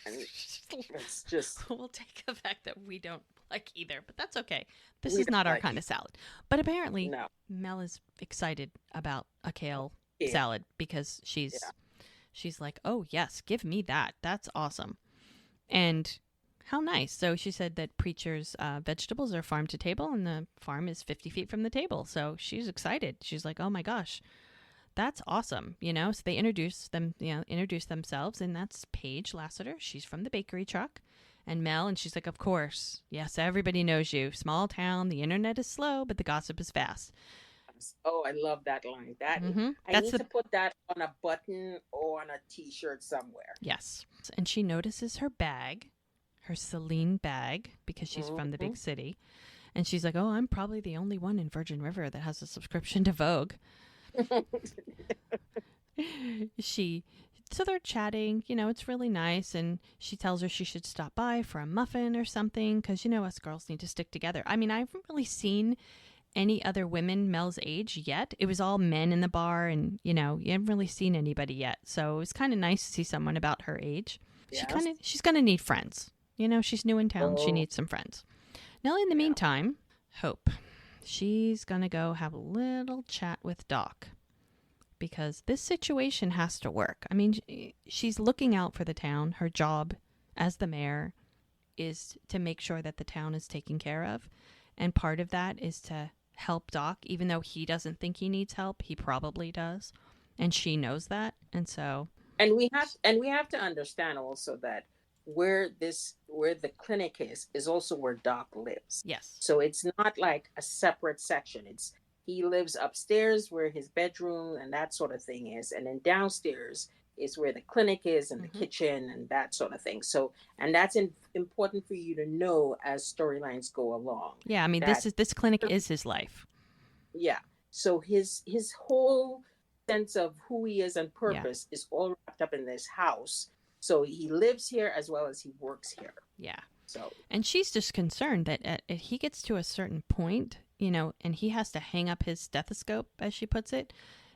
Let's just we'll take the fact that we don't like either, but that's okay. This is not our kind of salad. But apparently, Mel is excited about a kale salad because she's like, oh, yes, give me that. That's awesome. And how nice. So she said that Preacher's vegetables are farm to table and the farm is 50 feet from the table. So she's excited. She's like, oh, my gosh, that's awesome. So they introduce themselves, and that's Paige Lassiter. She's from the bakery truck. And Mel, and she's like, of course. Yes, everybody knows you. Small town. The internet is slow, but the gossip is fast. Oh, I love that line. I need to put that on a button or on a T-shirt somewhere. Yes. And she notices her bag, her Celine bag, because she's from the big city. And she's like, oh, I'm probably the only one in Virgin River that has a subscription to Vogue. So they're chatting, it's really nice. And she tells her she should stop by for a muffin or something because, us girls need to stick together. I mean, I haven't really seen any other women Mel's age yet. It was all men in the bar, and you haven't really seen anybody yet. So it was kind of nice to see someone about her age. Yes. She's gonna need friends. She's new in town. She Oh, needs some friends. Now, in the yeah. meantime, Hope, she's gonna go have a little chat with Doc because this situation has to work. I mean, she's looking out for the town. Her job as the mayor is to make sure that the town is taken care of. And part of that is to help Doc, even though he doesn't think he needs help. He probably does. And she knows that. And so, And we have to understand also that where the clinic is also where Doc lives. yes. So it's not like a separate section. It's he lives upstairs where his bedroom and that sort of thing is, and then downstairs is where the clinic is and the kitchen and that sort of thing. So, and that's important for you to know as storylines go along. Yeah, I mean, That this clinic is his life. yeah. So his whole sense of who he is and purpose is all wrapped up in this house. So he lives here as well as he works here. Yeah. So And she's just concerned that if he gets to a certain point, and he has to hang up his stethoscope, as she puts it,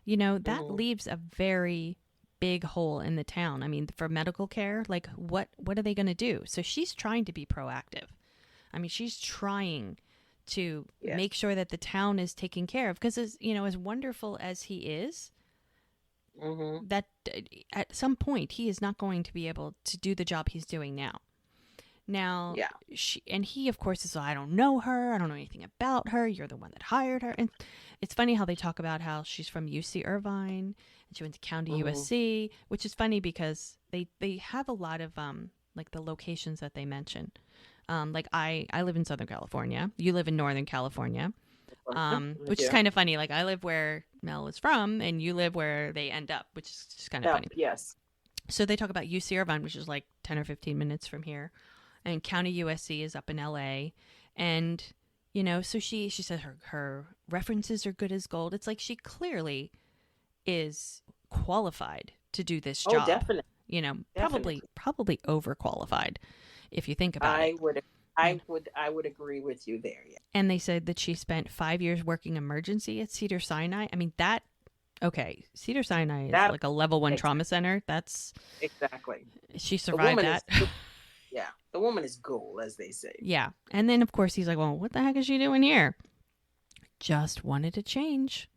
that leaves a very big hole in the town. I mean, for medical care, like what are they going to do? So she's trying to be proactive. I mean, she's trying to make sure that the town is taken care of because, as wonderful as he is, that at some point he is not going to be able to do the job he's doing now. Now, he, of course, is, I don't know her. I don't know anything about her. You're the one that hired her. And it's funny how they talk about how she's from UC Irvine and she went to County USC, which is funny because they have a lot of, like the locations that they mention. Like I live in Southern California. You live in Northern California, which is kind of funny. Like I live where Mel is from and you live where they end up, which is just kind of funny. Yes. So they talk about UC Irvine, which is like 10 or 15 minutes from here. And County USC is up in LA. And, so she said her references are good as gold. It's like she clearly is qualified to do this job. Oh, definitely. Probably overqualified if you think about it. I would agree with you there. Yeah. And they said that she spent 5 years working emergency at Cedars-Sinai. I mean, Cedars-Sinai is like a level 1 trauma center. That's exactly. She survived that. Yeah. The woman is gold, as they say. Yeah. And then, of course, he's like, well, what the heck is she doing here? Just wanted to change.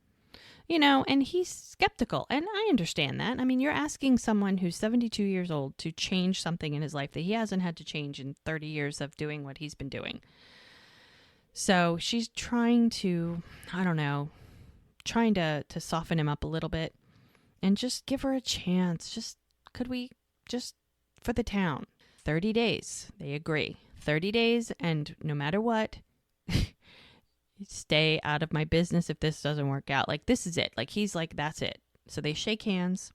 And he's skeptical. And I understand that. I mean, you're asking someone who's 72 years old to change something in his life that he hasn't had to change in 30 years of doing what he's been doing. So she's trying to, I don't know, to soften him up a little bit and just give her a chance. Could we just for the town? 30 days. They agree. 30 days, and no matter what, stay out of my business if this doesn't work out. Like, this is it. Like, he's like, that's it. So they shake hands,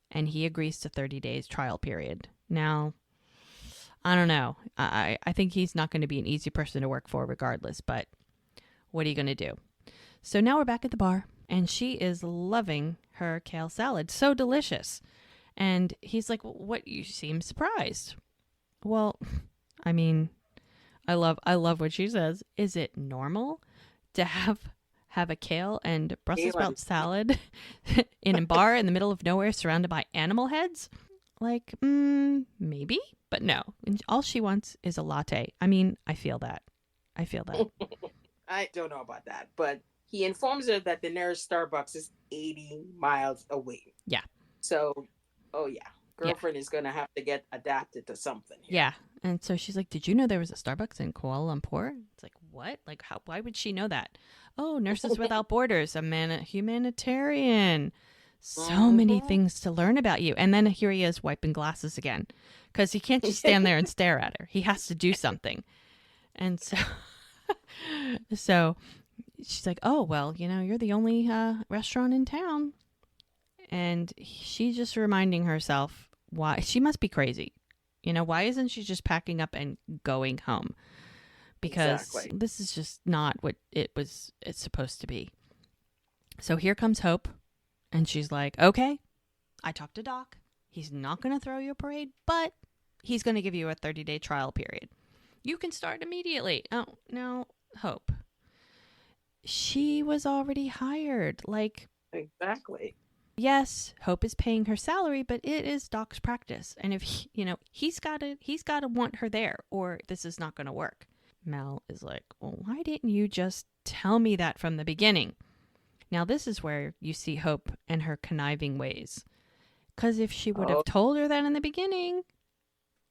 and he agrees to 30 days trial period. Now, I don't know. I think he's not going to be an easy person to work for regardless, but what are you going to do? So now we're back at the bar, and she is loving her kale salad. So delicious. And he's like, what? You seem surprised. Well, I mean, I love what she says. Is it normal to have a kale and Brussels sprout salad in a bar in the middle of nowhere surrounded by animal heads? Like, maybe, but no. And all she wants is a latte. I mean, I feel that. I don't know about that, but he informs her that the nearest Starbucks is 80 miles away. Yeah. So, girlfriend is going to have to get adapted to something here. Yeah. And so she's like, did you know there was a Starbucks in Kuala Lumpur? It's like, what? Like, why would she know that? Oh, Nurses Without Borders, a humanitarian. So many things to learn about you. And then here he is wiping glasses again because he can't just stand there and stare at her. He has to do something. And so she's like, oh, well, you're the only restaurant in town. And she's just reminding herself why she must be crazy. Why isn't she just packing up and going home? Because this is just not what it's supposed to be. So here comes Hope. And she's like, okay, I talked to Doc. He's not going to throw you a parade, but he's going to give you a 30-day trial period. You can start immediately. Oh, now, Hope, she was already hired. Like, Exactly. yes, Hope is paying her salary, but it is Doc's practice. And if he's got to want her there or this is not going to work. Mel is like, well, why didn't you just tell me that from the beginning? Now, this is where you see Hope and her conniving ways. Because if she would have told her that in the beginning,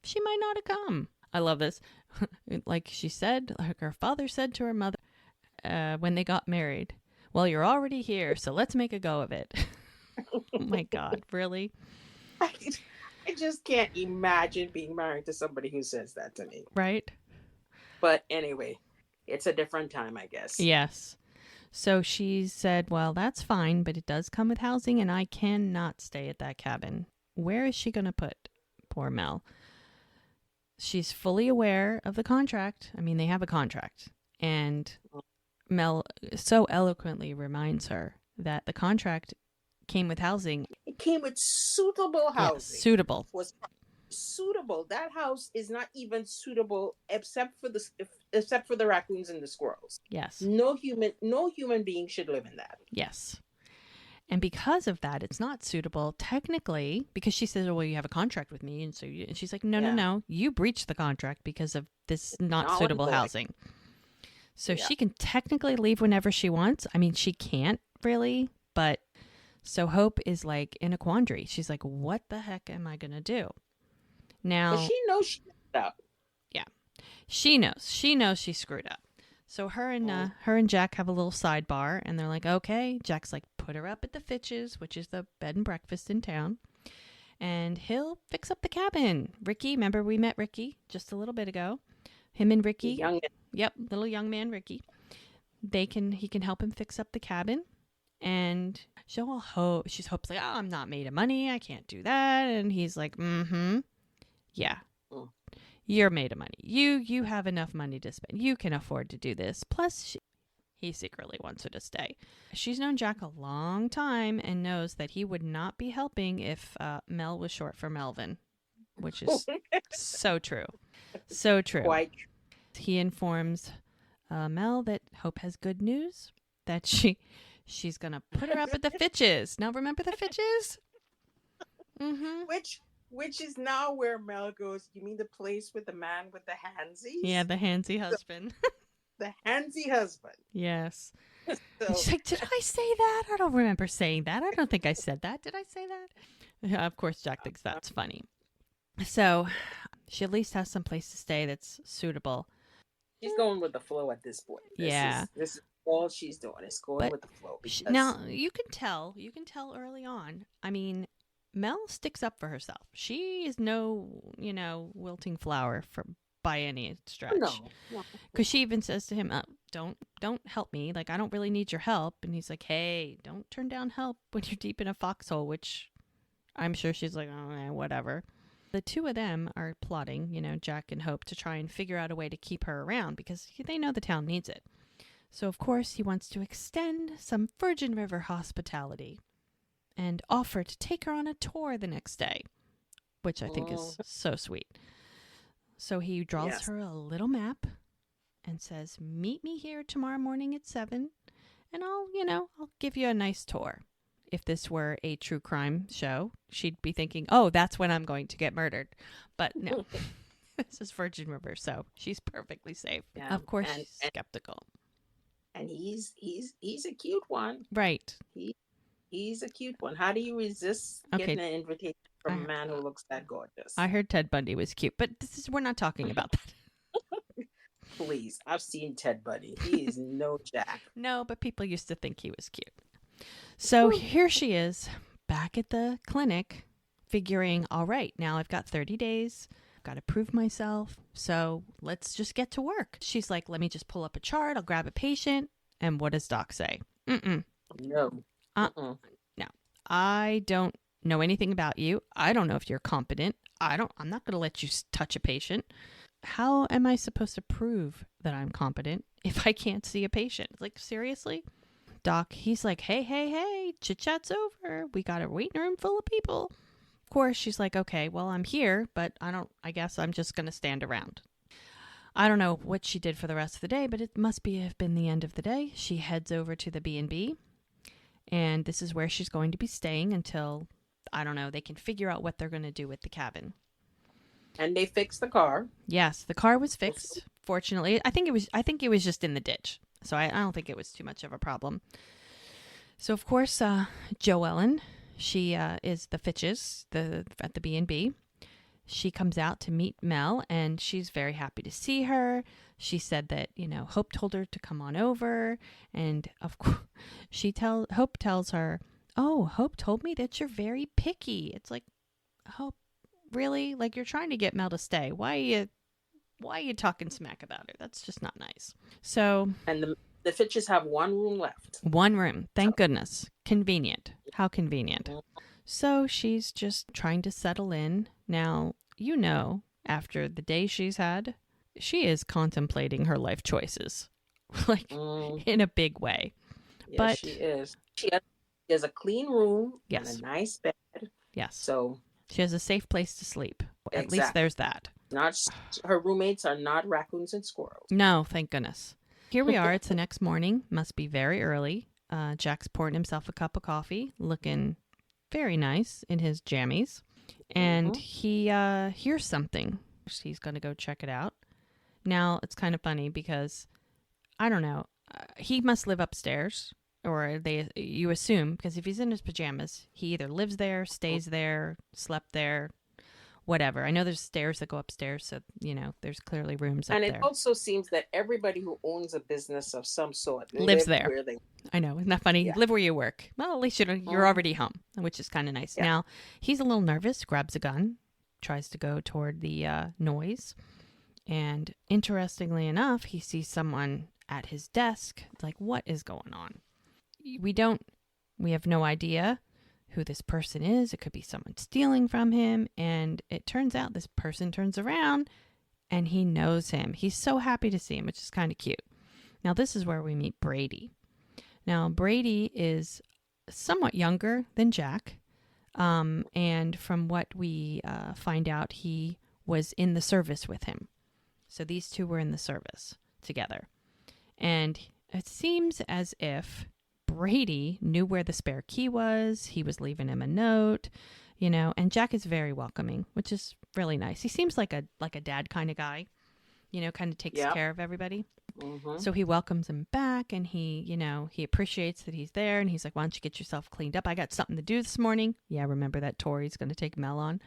she might not have come. I love this. Like she said, like her father said to her mother when they got married, well, you're already here, so let's make a go of it. Oh my God, really? I just can't imagine being married to somebody who says that to me. Right? But anyway, it's a different time, I guess. Yes. So she said, well, that's fine, but it does come with housing, and I cannot stay at that cabin. Where is she going to put poor Mel? She's fully aware of the contract. I mean, they have a contract. And Mel so eloquently reminds her that the contract came with housing. It came with suitable housing. Yes, suitable. Was suitable. That house is not even suitable except for the raccoons and the squirrels. Yes. No human being should live in that. Yes. And because of that, it's not suitable technically, because she says, well, you have a contract with me. And and she's like, no, you breached the contract because of this not suitable housing. So she can technically leave whenever she wants. I mean, she can't really, but so Hope is like in a quandary. She's like, what the heck am I going to do? Now, but she knows she screwed up. Yeah. She knows she screwed up. So her and Jack have a little sidebar, and they're like, okay. Jack's like, put her up at the Fitch's, which is the bed and breakfast in town, and he'll fix up the cabin. Ricky, remember we met Ricky just a little bit ago. Him and Ricky, little young man Ricky. He can help him fix up the cabin, and she's Hope's like, oh, I'm not made of money, I can't do that, and he's like, yeah. You're made of money. You have enough money to spend. You can afford to do this. Plus, he secretly wants her to stay. She's known Jack a long time and knows that he would not be helping if Mel was short for Melvin, which is so true. So true. Quite. He informs Mel that Hope has good news, that she's going to put her up at the Fitch's. Now, remember the Fitch's? Mm-hmm. Which is now where Mel goes, you mean the place with the man with the handsies? Yeah, the handsy husband. The handsy husband. Yes. So, she's like, did I say that? I don't remember saying that. I don't think I said that. Did I say that? Yeah, of course, Jack thinks that's funny. So she at least has some place to stay that's suitable. She's going with the flow at this point. This is all she's doing is going with the flow. Because... Now, you can tell early on. I mean, Mel sticks up for herself. She is no, wilting flower by any stretch. No. Because she even says to him, don't help me. Like, I don't really need your help. And he's like, hey, don't turn down help when you're deep in a foxhole, which I'm sure she's like, oh, whatever. The two of them are plotting, Jack and Hope, to try and figure out a way to keep her around because they know the town needs it. So, of course, he wants to extend some Virgin River hospitality and offer to take her on a tour the next day, which I think is so sweet. So he draws her a little map and says, meet me here tomorrow morning at 7, and I'll give you a nice tour. If this were a true crime show, she'd be thinking, oh, that's when I'm going to get murdered. But no, this is Virgin River, so she's perfectly safe. Yeah. Of course, she's skeptical. And he's a cute one. Right. He's a cute one. How do you resist getting an invitation from a man who looks that gorgeous? I heard Ted Bundy was cute, but we're not talking about that. Please, I've seen Ted Bundy. He is no Jack. No, but people used to think he was cute. So here she is, back at the clinic, figuring, all right, now I've got 30 days. I've got to prove myself. So let's just get to work. She's like, let me just pull up a chart. I'll grab a patient. And what does Doc say? No. No. I don't know anything about you. I don't know if you're competent. I'm not going to let you touch a patient. How am I supposed to prove that I'm competent if I can't see a patient? Like, seriously? Doc, he's like, hey, chit-chat's over. We got a waiting room full of people. Of course, she's like, okay, well, I'm here, but I guess I'm just going to stand around. I don't know what she did for the rest of the day, but it must have been the end of the day. She heads over to the B&B, and this is where she's going to be staying until, I don't know, they can figure out what they're going to do with the cabin. And they fixed the car. Yes, the car was fixed. Fortunately, I think it was just in the ditch, so I don't think it was too much of a problem. So of course, Joellen, she is the Fitches at the B&B. She comes out to meet Mel, and she's very happy to see her. She said that, Hope told her to come on over, and of course, Hope tells her, "Oh, Hope told me that you're very picky." It's like, Hope, really? Like, you're trying to get Mel to stay. Why are you talking smack about her? That's just not nice. So, and the Fitches have one room left. One room, thank goodness. Convenient. How convenient. So she's just trying to settle in. Now, after the day she's had, she is contemplating her life choices, like in a big way. Yes, but she is. She has a clean room yes. and a nice bed. Yes. So she has a safe place to sleep. Exactly. At least there's that. Her roommates are not raccoons and squirrels. No, thank goodness. Here we are. It's the next morning. Must be very early. Jack's pouring himself a cup of coffee, looking very nice in his jammies. And he hears something. He's going to go check it out. Now, it's kind of funny because, I don't know, he must live upstairs, or you assume, because if he's in his pajamas, he either lives there, stays there, slept there, whatever. I know there's stairs that go upstairs, so, there's clearly rooms up there. And it also seems that everybody who owns a business of some sort lives there. Where they... I know. Isn't that funny? Yeah. Live where you work. Well, at least you're already home, which is kind of nice. Yeah. Now, he's a little nervous, grabs a gun, tries to go toward the noise. And interestingly enough, he sees someone at his desk. Like, what is going on? We have no idea who this person is. It could be someone stealing from him. And it turns out this person turns around and he knows him. He's so happy to see him, which is kind of cute. Now, this is where we meet Brady. Now, Brady is somewhat younger than Jack. And from what we find out, he was in the service with him. So these two were in the service together. And it seems as if Brady knew where the spare key was. He was leaving him a note, and Jack is very welcoming, which is really nice. He seems like a dad kind of guy, kind of takes care of everybody. Mm-hmm. So he welcomes him back, and he appreciates that he's there, and he's like, "Why don't you get yourself cleaned up? I got something to do this morning." Yeah, remember that tour he's going to take Mel on?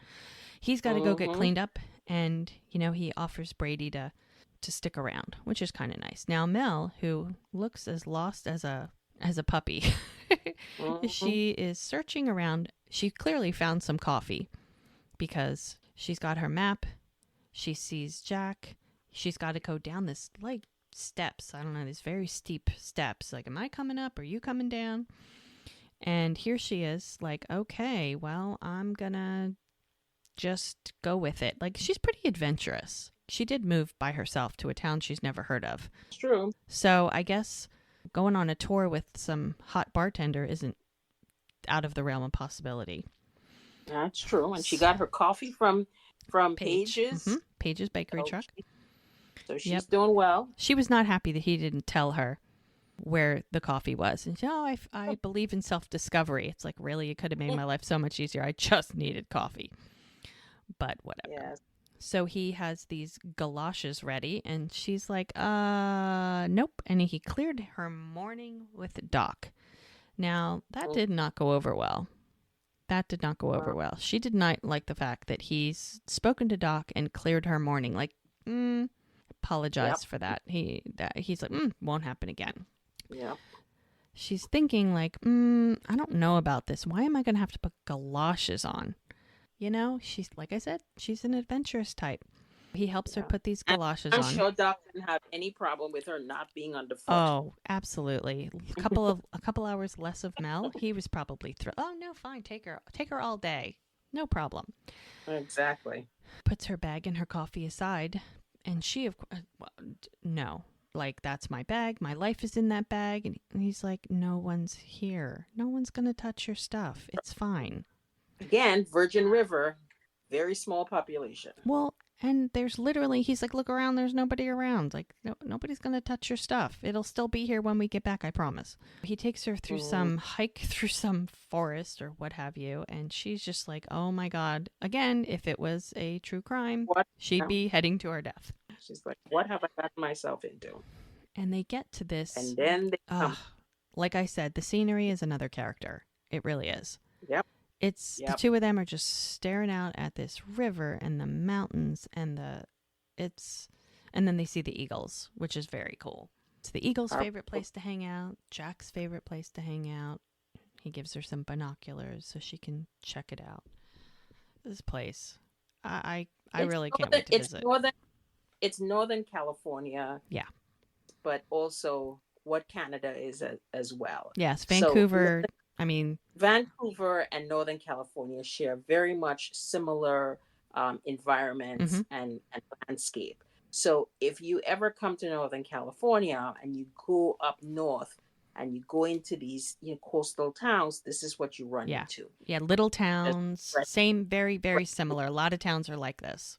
He's got to go get cleaned up, and, he offers Brady to stick around, which is kind of nice. Now, Mel, who looks as lost as a puppy, she is searching around. She clearly found some coffee because she's got her map. She sees Jack. She's got to go down this, steps. I don't know, these very steep steps. Like, am I coming up? Are you coming down? And here she is, like, okay, well, I'm gonna just go with it. Like, she's pretty adventurous. She did move by herself to a town she's never heard of. It's true. So I guess going on a tour with some hot bartender isn't out of the realm of possibility. That's true. And she got her coffee from Page's. Mm-hmm. Page's bakery truck. So she's doing well. She was not happy that he didn't tell her where the coffee was. And I believe in self-discovery. It's like, really, it could have made my life so much easier. I just needed coffee. But whatever. Yes. So he has these galoshes ready, and she's like, nope. And he cleared her morning with Doc. Now, that did not go over well. She did not like the fact that he's spoken to Doc and cleared her morning. Like, apologize for that. He's like, won't happen again. Yeah. She's thinking like, I don't know about this. Why am I going to have to put galoshes on? She's, like I said, she's an adventurous type. He helps her put these galoshes on. I'm sure Doc didn't have any problem with her not being underfoot. Oh, absolutely. A couple hours less of Mel, he was probably thrilled. Oh, no, fine. Take her all day. No problem. Exactly. Puts her bag and her coffee aside, and she, of course, no. Like, that's my bag. My life is in that bag. And he's like, no one's here. No one's going to touch your stuff. It's fine. Again, Virgin River, very small population. Well, And there's literally, he's like, look around, there's nobody around. Like, no, nobody's going to touch your stuff. It'll still be here when we get back, I promise. He takes her through some hike through some forest or what have you. And she's just like, oh my God. Again, if it was a true crime, What? she'd be heading to her death. She's like, what have I gotten myself into? And they get to this. And then they come. Like I said, the scenery is another character. It really is. Yep. It's the two of them are just staring out at this river and the mountains and and then they see the eagles, which is very cool. It's the eagles' favorite place to hang out, Jack's favorite place to hang out. He gives her some binoculars so she can check it out. This place, I really can't wait to visit. It's Northern California. Yeah. But also what Canada is as well. Yes, Vancouver. So, Vancouver and Northern California share very much similar environments and landscape. So if you ever come to Northern California and you go up north and you go into these coastal towns, this is what you run into. Yeah, little towns, same, very, very similar. A lot of towns are like this.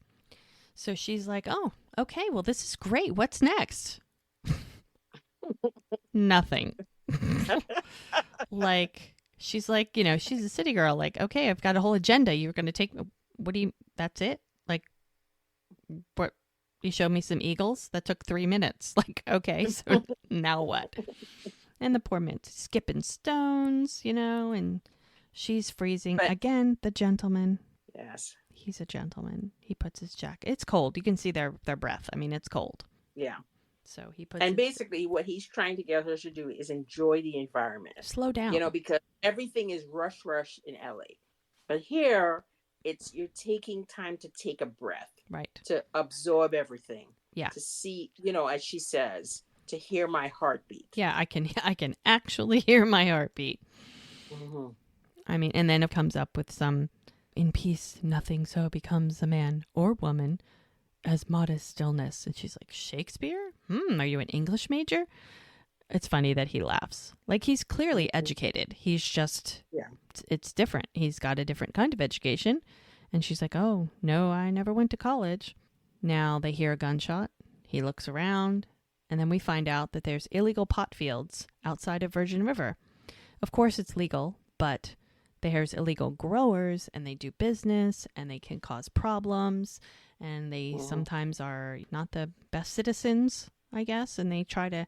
So she's like, oh, okay, well, this is great. What's next? Nothing. Like, she's like, she's a city girl. Like, okay, I've got a whole agenda. You're going to take, that's it? Like, what? You showed me some eagles? That took 3 minutes. Like, okay, so now what? And the poor man's skipping stones, and she's freezing. But, again, the gentleman. Yes. He's a gentleman. He puts his jacket. It's cold. You can see their breath. I mean, it's cold. Yeah. So he puts. And basically, what he's trying to get her to do is enjoy the environment. Slow down. Because everything is rush in LA, but here you're taking time to take a breath, right? To absorb everything. Yeah. To see, as she says, to hear my heartbeat. Yeah, I can actually hear my heartbeat. Mm-hmm. I mean, and then it comes up with some. In peace, nothing so becomes a man or woman as modest stillness. And she's like, Shakespeare? Are you an English major? It's funny that he laughs. Like, he's clearly educated. He's just, it's different. He's got a different kind of education. And she's like, oh, no, I never went to college. Now they hear a gunshot. He looks around. And then we find out that there's illegal pot fields outside of Virgin River. Of course, it's legal, but there's illegal growers and they do business and they can cause problems and they sometimes are not the best citizens, I guess, and they try to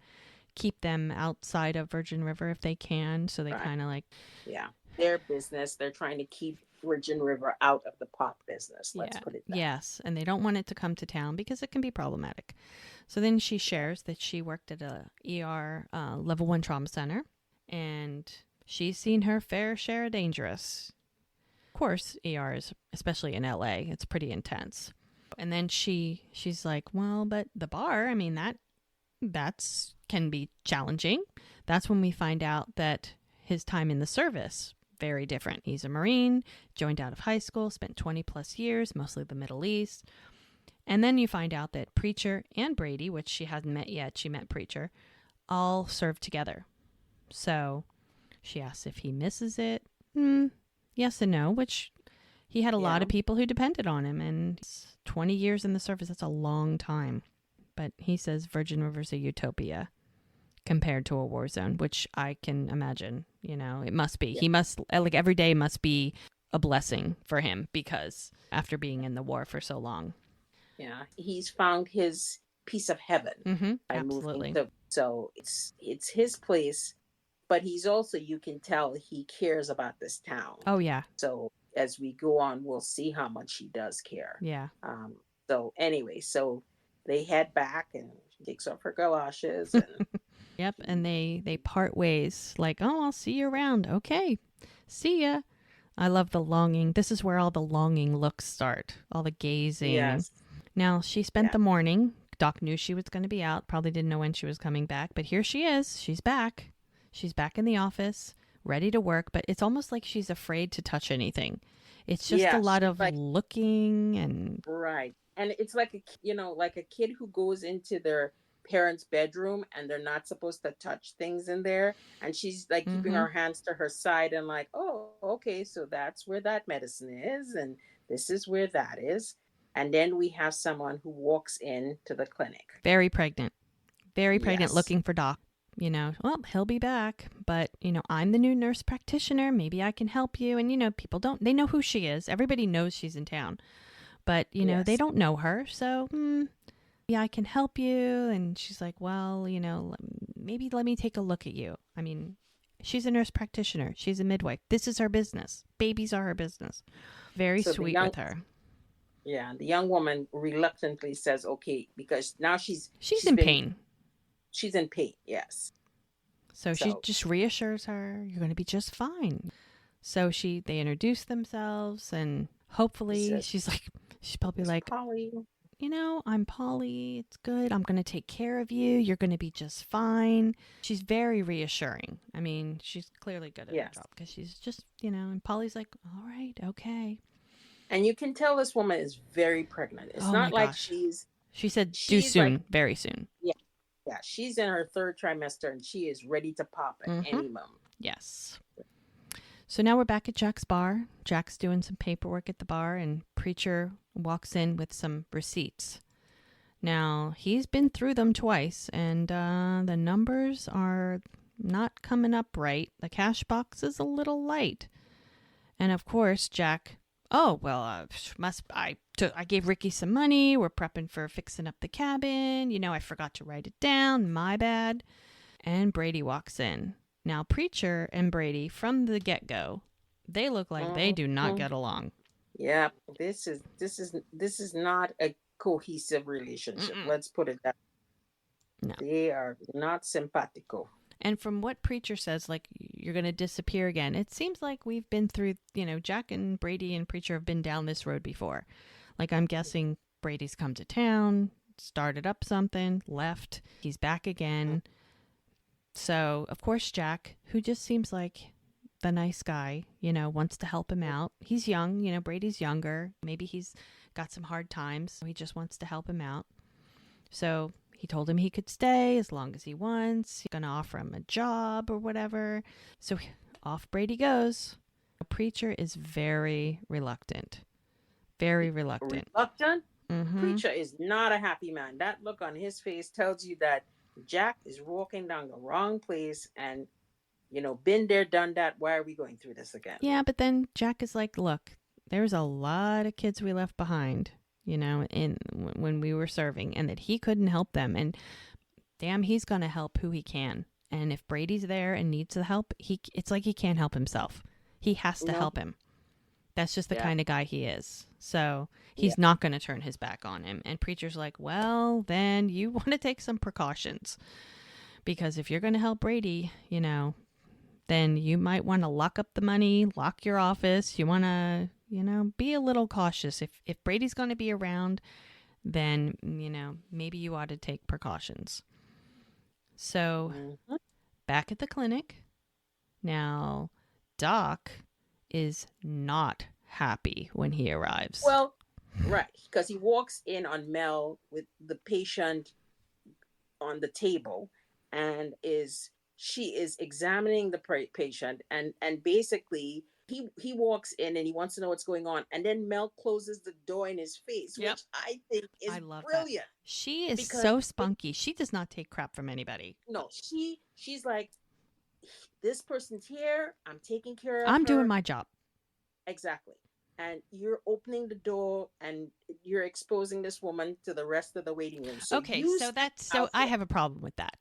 keep them outside of Virgin River if they can. So they kind of like... Yeah, their business. They're trying to keep Virgin River out of the pot business. Let's put it that. Yes, and they don't want it to come to town because it can be problematic. So then she shares that she worked at a ER level 1 trauma center and... she's seen her fair share of dangerous. Of course, ER is, especially in LA, it's pretty intense. And then she's like, well, but the bar, I mean, that's can be challenging. That's when we find out that his time in the service, very different. He's a Marine, joined out of high school, spent 20 plus years, mostly the Middle East. And then you find out that Preacher and Brady, which she hasn't met yet, she met Preacher, all served together. So... she asks if he misses it. Yes and no, which he had a lot of people who depended on him. And 20 years in the service, that's a long time. But he says Virgin River's a utopia compared to a war zone, which I can imagine. It must be. Yeah. He must, like, every day must be a blessing for him because after being in the war for so long. Yeah, he's found his piece of heaven. Mm-hmm, absolutely. So it's his place. But he's also, you can tell he cares about this town. Oh, yeah. So as we go on, we'll see how much he does care. Yeah. So anyway, so they head back and she takes off her galoshes. And... Yep. And they part ways like, oh, I'll see you around. Okay. See ya. I love the longing. This is where all the longing looks start. All the gazing. Yes. Now, she spent the morning. Doc knew she was going to be out. Probably didn't know when she was coming back. But here she is. She's back. She's back in the office, ready to work, but it's almost like she's afraid to touch anything. It's just a lot of looking and... Right. And it's like a kid who goes into their parents' bedroom and they're not supposed to touch things in there. And she's like keeping her hands to her side and like, oh, okay, so that's where that medicine is. And this is where that is. And then we have someone who walks in to the clinic. Very pregnant. Very pregnant, Yes. looking for Doc. Well, he'll be back, but, I'm the new nurse practitioner. Maybe I can help you. And, people they know who she is. Everybody knows she's in town, but, they Yes. don't know her. So, yeah, I can help you. And she's like, well, maybe let me take a look at you. I mean, she's a nurse practitioner. She's a midwife. This is her business. Babies are her business. Very So sweet with her. Yeah, the young woman reluctantly says, okay, because now she's in pain. She's in pain, yes. So she just reassures her, you're going to be just fine. So they introduce themselves, and hopefully she's probably like, Polly. I'm Polly. It's good. I'm going to take care of you. You're going to be just fine. She's very reassuring. I mean, she's clearly good at her job because she's just, and Polly's like, all right, okay. And you can tell this woman is very pregnant. It's not like she said due soon, like, very soon. Yeah. Yeah. She's in her 3rd trimester and she is ready to pop at any moment. Yes. So now we're back at Jack's bar. Jack's doing some paperwork at the bar, and Preacher walks in with some receipts. Now, he's been through them twice, and the numbers are not coming up right. The cash box is a little light. And of course, Jack, I gave Ricky some money. We're prepping for fixing up the cabin. I forgot to write it down. My bad. And Brady walks in. Now, Preacher and Brady, from the get-go, they look like they do not get along. Yeah, this is not a cohesive relationship. Let's put it that way. No. They are not simpatico. And from what Preacher says, like, you're going to disappear again. It seems like we've been through, Jack and Brady and Preacher have been down this road before. Like, I'm guessing Brady's come to town, started up something, left. He's back again. So, of course, Jack, who just seems like the nice guy, wants to help him out. He's young, Brady's younger. Maybe he's got some hard times. He just wants to help him out. So he told him he could stay as long as he wants. He's going to offer him a job or whatever. So off Brady goes. The Preacher is very reluctant. Very reluctant. Reluctant? Preacher is not a happy man. That look on his face tells you that Jack is walking down the wrong place and, been there, done that. Why are we going through this again? Yeah, but then Jack is like, look, there's a lot of kids we left behind, when we were serving, and that he couldn't help them. And damn, he's going to help who he can. And if Brady's there and needs the help, it's like he can't help himself. He has to help him. That's just the kind of guy he is. So he's not going to turn his back on him. And Preacher's like, well, then you want to take some precautions. Because if you're going to help Brady, then you might want to lock up the money, lock your office. You want to, be a little cautious. If Brady's going to be around, then, maybe you ought to take precautions. So back at the clinic. Now, Doc is not happy when he arrives. Well, right, because he walks in on Mel with the patient on the table, and she is examining the patient, and basically he walks in and he wants to know what's going on, and then Mel closes the door in his face, which I think is brilliant. That. She is so spunky. She does not take crap from anybody. No, she's like, this person's here. I'm taking care of I'm her. doing my job. Exactly. And you're opening the door and you're exposing this woman to the rest of the waiting room. So I have a problem with that.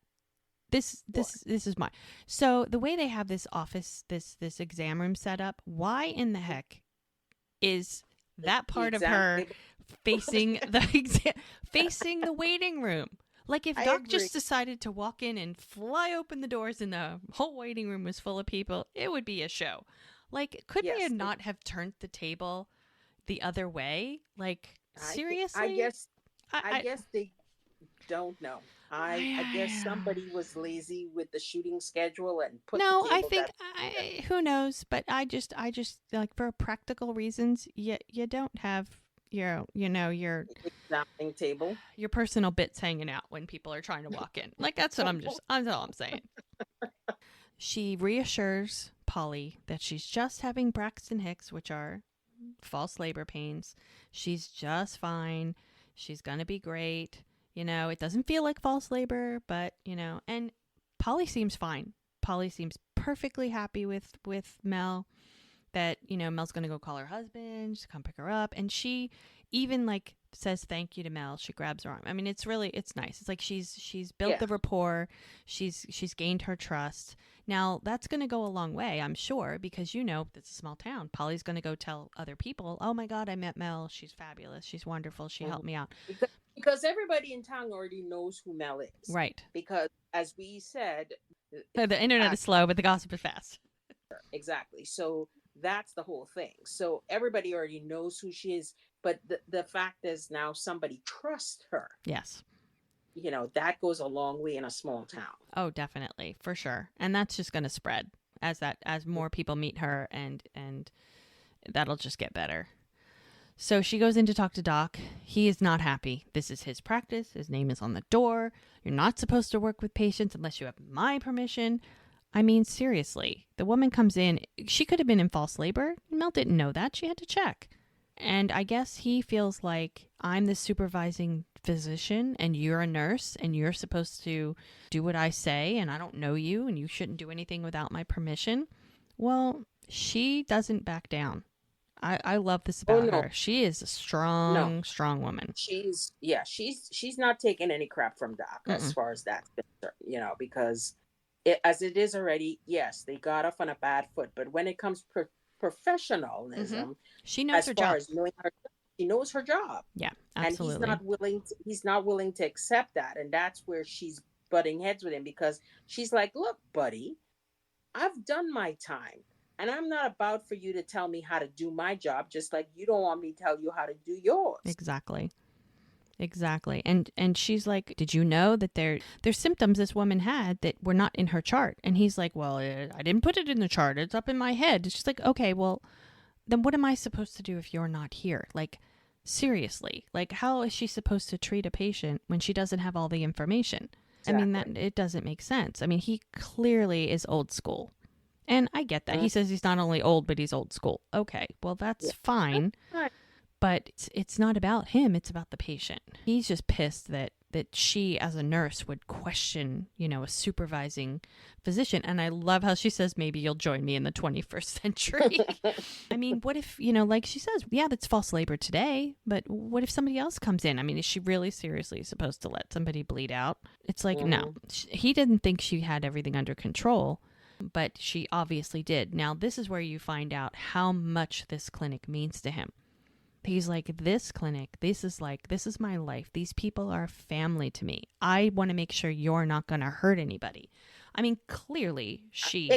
This is my. So the way they have this office, this exam room set up, why in the heck is that part of her facing facing the waiting room? Like, if Doc just decided to walk in and fly open the doors and the whole waiting room was full of people, it would be a show. Like, could they not have turned the table the other way? Like, seriously? I guess they don't know. I guess somebody was lazy with the shooting schedule and put the table. I think who knows? But I just like, for practical reasons, you don't have your examining table, your personal bits hanging out when people are trying to walk in. Like, that's all I'm saying. She reassures Polly that she's just having Braxton Hicks, which are false labor pains. She's just fine. She's going to be great. You know, it doesn't feel like false labor, but, you know, and Polly seems fine. Polly seems perfectly happy with Mel, that, you know, Mel's going to go call her husband to come pick her up. And she even like says thank you to Mel. She grabs her arm. I mean, it's nice. It's like she's built the rapport. She's gained her trust. Now that's going to go a long way, I'm sure, because, you know, it's a small town. Polly's going to go tell other people, oh my God, I met Mel. She's fabulous. She's wonderful. She helped me out. Because everybody in town already knows who Mel is. Right. Because as we said, the internet is slow, but the gossip is fast. Exactly. So that's the whole thing. So everybody already knows who she is. But the fact is now somebody trusts her. Yes. You know, that goes a long way in a small town. Oh, definitely. For sure. And that's just going to spread as more people meet her, and that'll just get better. So she goes in to talk to Doc. He is not happy. This is his practice. His name is on the door. You're not supposed to work with patients unless you have my permission. I mean, seriously, the woman comes in. She could have been in false labor. Mel didn't know that. She had to check. And I guess he feels like, I'm the supervising physician and you're a nurse and you're supposed to do what I say, and I don't know you and you shouldn't do anything without my permission. Well, she doesn't back down. I love this about her. She is a strong woman. She's not taking any crap from Doc as far as that's concerned, you know, because as it is already, yes, they got off on a bad foot, but when it comes professionalism, she knows her job. She knows her job. Yeah, absolutely. And he's not willing to accept that, and that's where she's butting heads with him, because she's like, look, buddy, I've done my time. And I'm not about for you to tell me how to do my job, just like you don't want me to tell you how to do yours. Exactly. And she's like, did you know that there's symptoms this woman had that were not in her chart? And he's like, well, I didn't put it in the chart. It's up in my head. It's just like, okay, well, then what am I supposed to do if you're not here? Like, seriously, like, how is she supposed to treat a patient when she doesn't have all the information? Exactly. I mean, it doesn't make sense. I mean, he clearly is old school. And I get that. He says he's not only old, but he's old school. Okay, well, that's fine. But it's not about him. It's about the patient. He's just pissed that she, as a nurse, would question, you know, a supervising physician. And I love how she says, maybe you'll join me in the 21st century. I mean, what if, you know, like she says, yeah, that's false labor today. But what if somebody else comes in? I mean, is she really seriously supposed to let somebody bleed out? It's like, no. He didn't think she had everything under control. But she obviously did. Now, this is where you find out how much this clinic means to him. He's like, this clinic, this is my life. These people are family to me. I want to make sure you're not going to hurt anybody. I mean, clearly she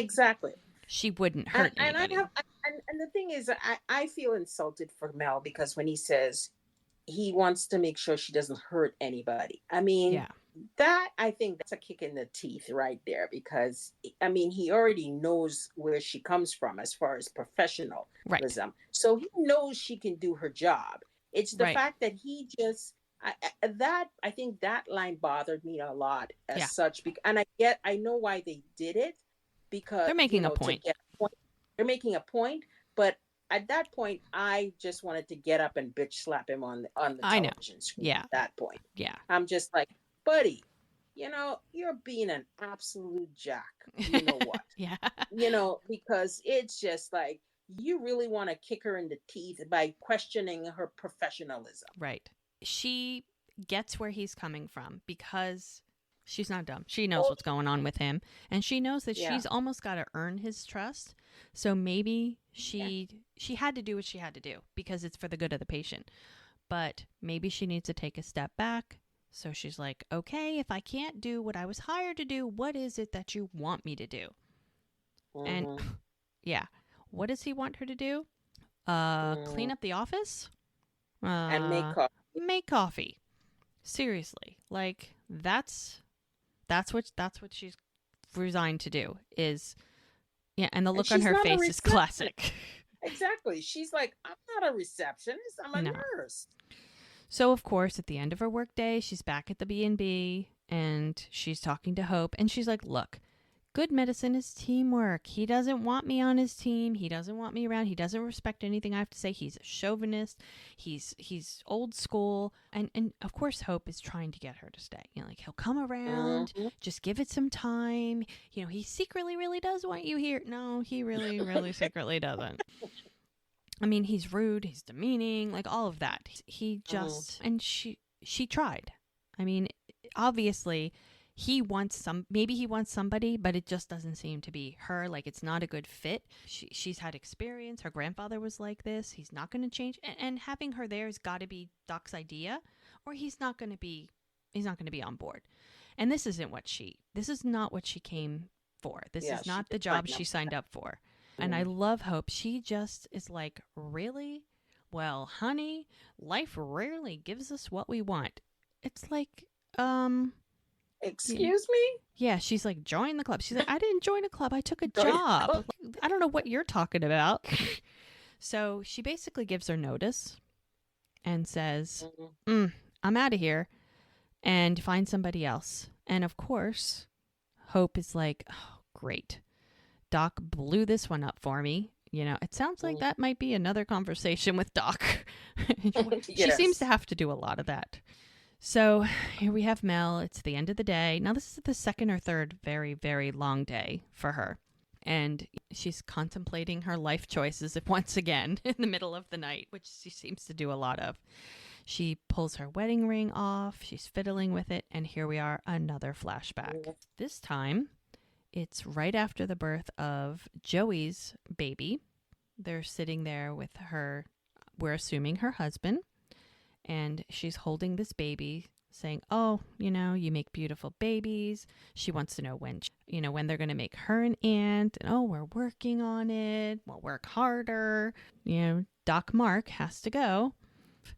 wouldn't hurt anybody. And the thing is, I feel insulted for Mel, because when he says he wants to make sure she doesn't hurt anybody. I mean, I think that's a kick in the teeth right there, because, I mean, he already knows where she comes from as far as professionalism. Right. So he knows she can do her job. It's the fact that he just, I think that line bothered me a lot as such. And I know why they did it, because they're making a point. They're making a point, but at that point, I just wanted to get up and bitch slap him on the television screen. Yeah. At that point. Yeah. I'm just like, buddy, you know, you're being an absolute jack. You know what? Yeah. You know, because it's just like, you really want to kick her in the teeth by questioning her professionalism. Right. She gets where he's coming from, because she's not dumb. She knows what's going on with him. And she knows that she's almost got to earn his trust. So maybe she had to do what she had to do, because it's for the good of the patient. But maybe she needs to take a step back. So she's like, okay, if I can't do what I was hired to do, what is it that you want me to do? And what does he want her to do? Clean up the office? And make coffee. Make coffee. Seriously. Like, that's what she's resigned to do, is, and the look on her face is classic. Exactly. She's like, I'm not a receptionist. I'm a nurse. So, of course, at the end of her workday, she's back at the B&B, and she's talking to Hope, and she's like, look, good medicine is teamwork. He doesn't want me on his team. He doesn't want me around. He doesn't respect anything I have to say. He's a chauvinist. He's old school. And of course, Hope is trying to get her to stay. You know, like, he'll come around. Just give it some time. You know, he secretly really does want you here. No, he really, really secretly doesn't. I mean, he's rude. He's demeaning. Like, all of that. He just... And she tried. I mean, obviously... maybe he wants somebody, but it just doesn't seem to be her. Like, it's not a good fit. She's had experience. Her grandfather was like this. He's not going to change. And having her there has got to be Doc's idea, or he's not going to be on board. And this is not what she came for. This is not the job she signed up for. And I love Hope. She just is like, really? Well, honey, life rarely gives us what we want. It's like, excuse me? Yeah, she's like, join the club. She's like, I didn't join a club. I took a job. I don't know what you're talking about. So she basically gives her notice and says, I'm out of here, and find somebody else. And of course, Hope is like, oh, great. Doc blew this one up for me. You know, it sounds like that might be another conversation with Doc. She seems to have to do a lot of that. So here we have Mel. It's the end of the day. Now, this is the second or third very, very long day for her. And she's contemplating her life choices once again in the middle of the night, which she seems to do a lot of. She pulls her wedding ring off. She's fiddling with it. And here we are, another flashback. This time, it's right after the birth of Joey's baby. They're sitting there with her, we're assuming her husband. And she's holding this baby, saying, oh, you know, you make beautiful babies. She wants to know when they're going to make her an aunt. And, oh, we're working on it. We'll work harder. You know, Doc Mark has to go.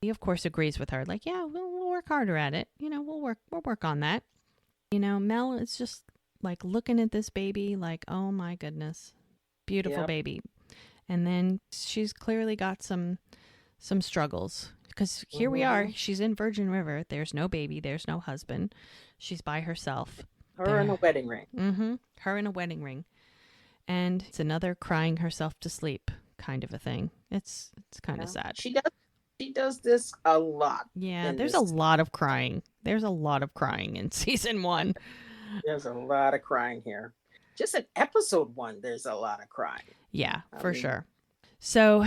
He, of course, agrees with her. Like, yeah, we'll work harder at it. You know, we'll work on that. You know, Mel is just like looking at this baby like, oh, my goodness, beautiful baby. And then she's clearly got some struggles. Because here we are, she's in Virgin River. There's no baby. There's no husband. She's by herself. Her in a wedding ring. Mm-hmm. Her in a wedding ring. And it's another crying herself to sleep kind of a thing. It's kind of sad. She does this a lot. Yeah, there's a lot of crying. There's a lot of crying in season 1. There's a lot of crying here. Just in episode 1, there's a lot of crying. Yeah, for sure. So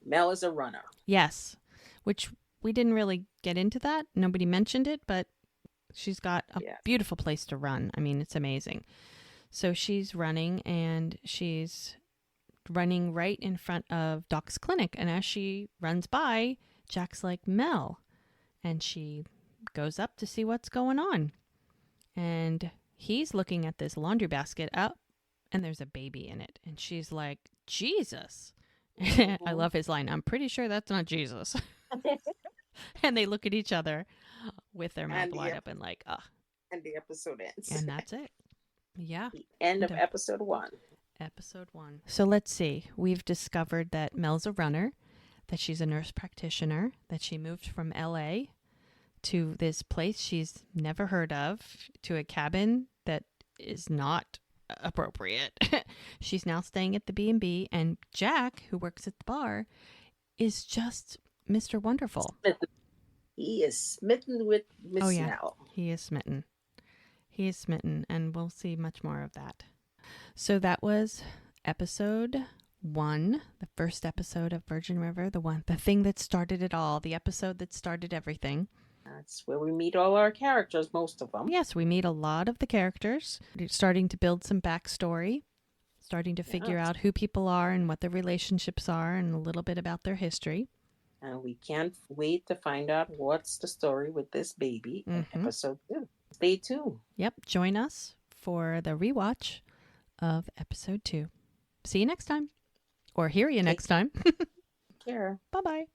Mel is a runner. Yes. Which we didn't really get into that. Nobody mentioned it, but she's got a beautiful place to run. I mean, it's amazing. So she's running, and she's running right in front of Doc's clinic. And as she runs by, Jack's like, Mel. And she goes up to see what's going on. And he's looking at this laundry basket up, and there's a baby in it. And she's like, Jesus. I love his line. I'm pretty sure that's not Jesus. And they look at each other with their mouth wide open like, ugh. And the episode ends. And that's it. Yeah. The end of episode 1. Episode 1. So let's see. We've discovered that Mel's a runner, that she's a nurse practitioner, that she moved from LA to this place she's never heard of, to a cabin that is not appropriate. She's now staying at the B&B, and Jack, who works at the bar, is just Mr. Wonderful. He is smitten with Miss Nell. He is smitten. He is smitten, and we'll see much more of that. So that was episode 1, the first episode of Virgin River, the thing that started it all, the episode that started everything. That's where we meet all our characters, most of them. Yes, we meet a lot of the characters, starting to build some backstory, starting to figure out who people are and what their relationships are, and a little bit about their history. And we can't wait to find out what's the story with this baby in episode 2. Stay tuned. Yep, join us for the rewatch of episode 2. See you next time. Or hear you next time. Take care. Bye-bye.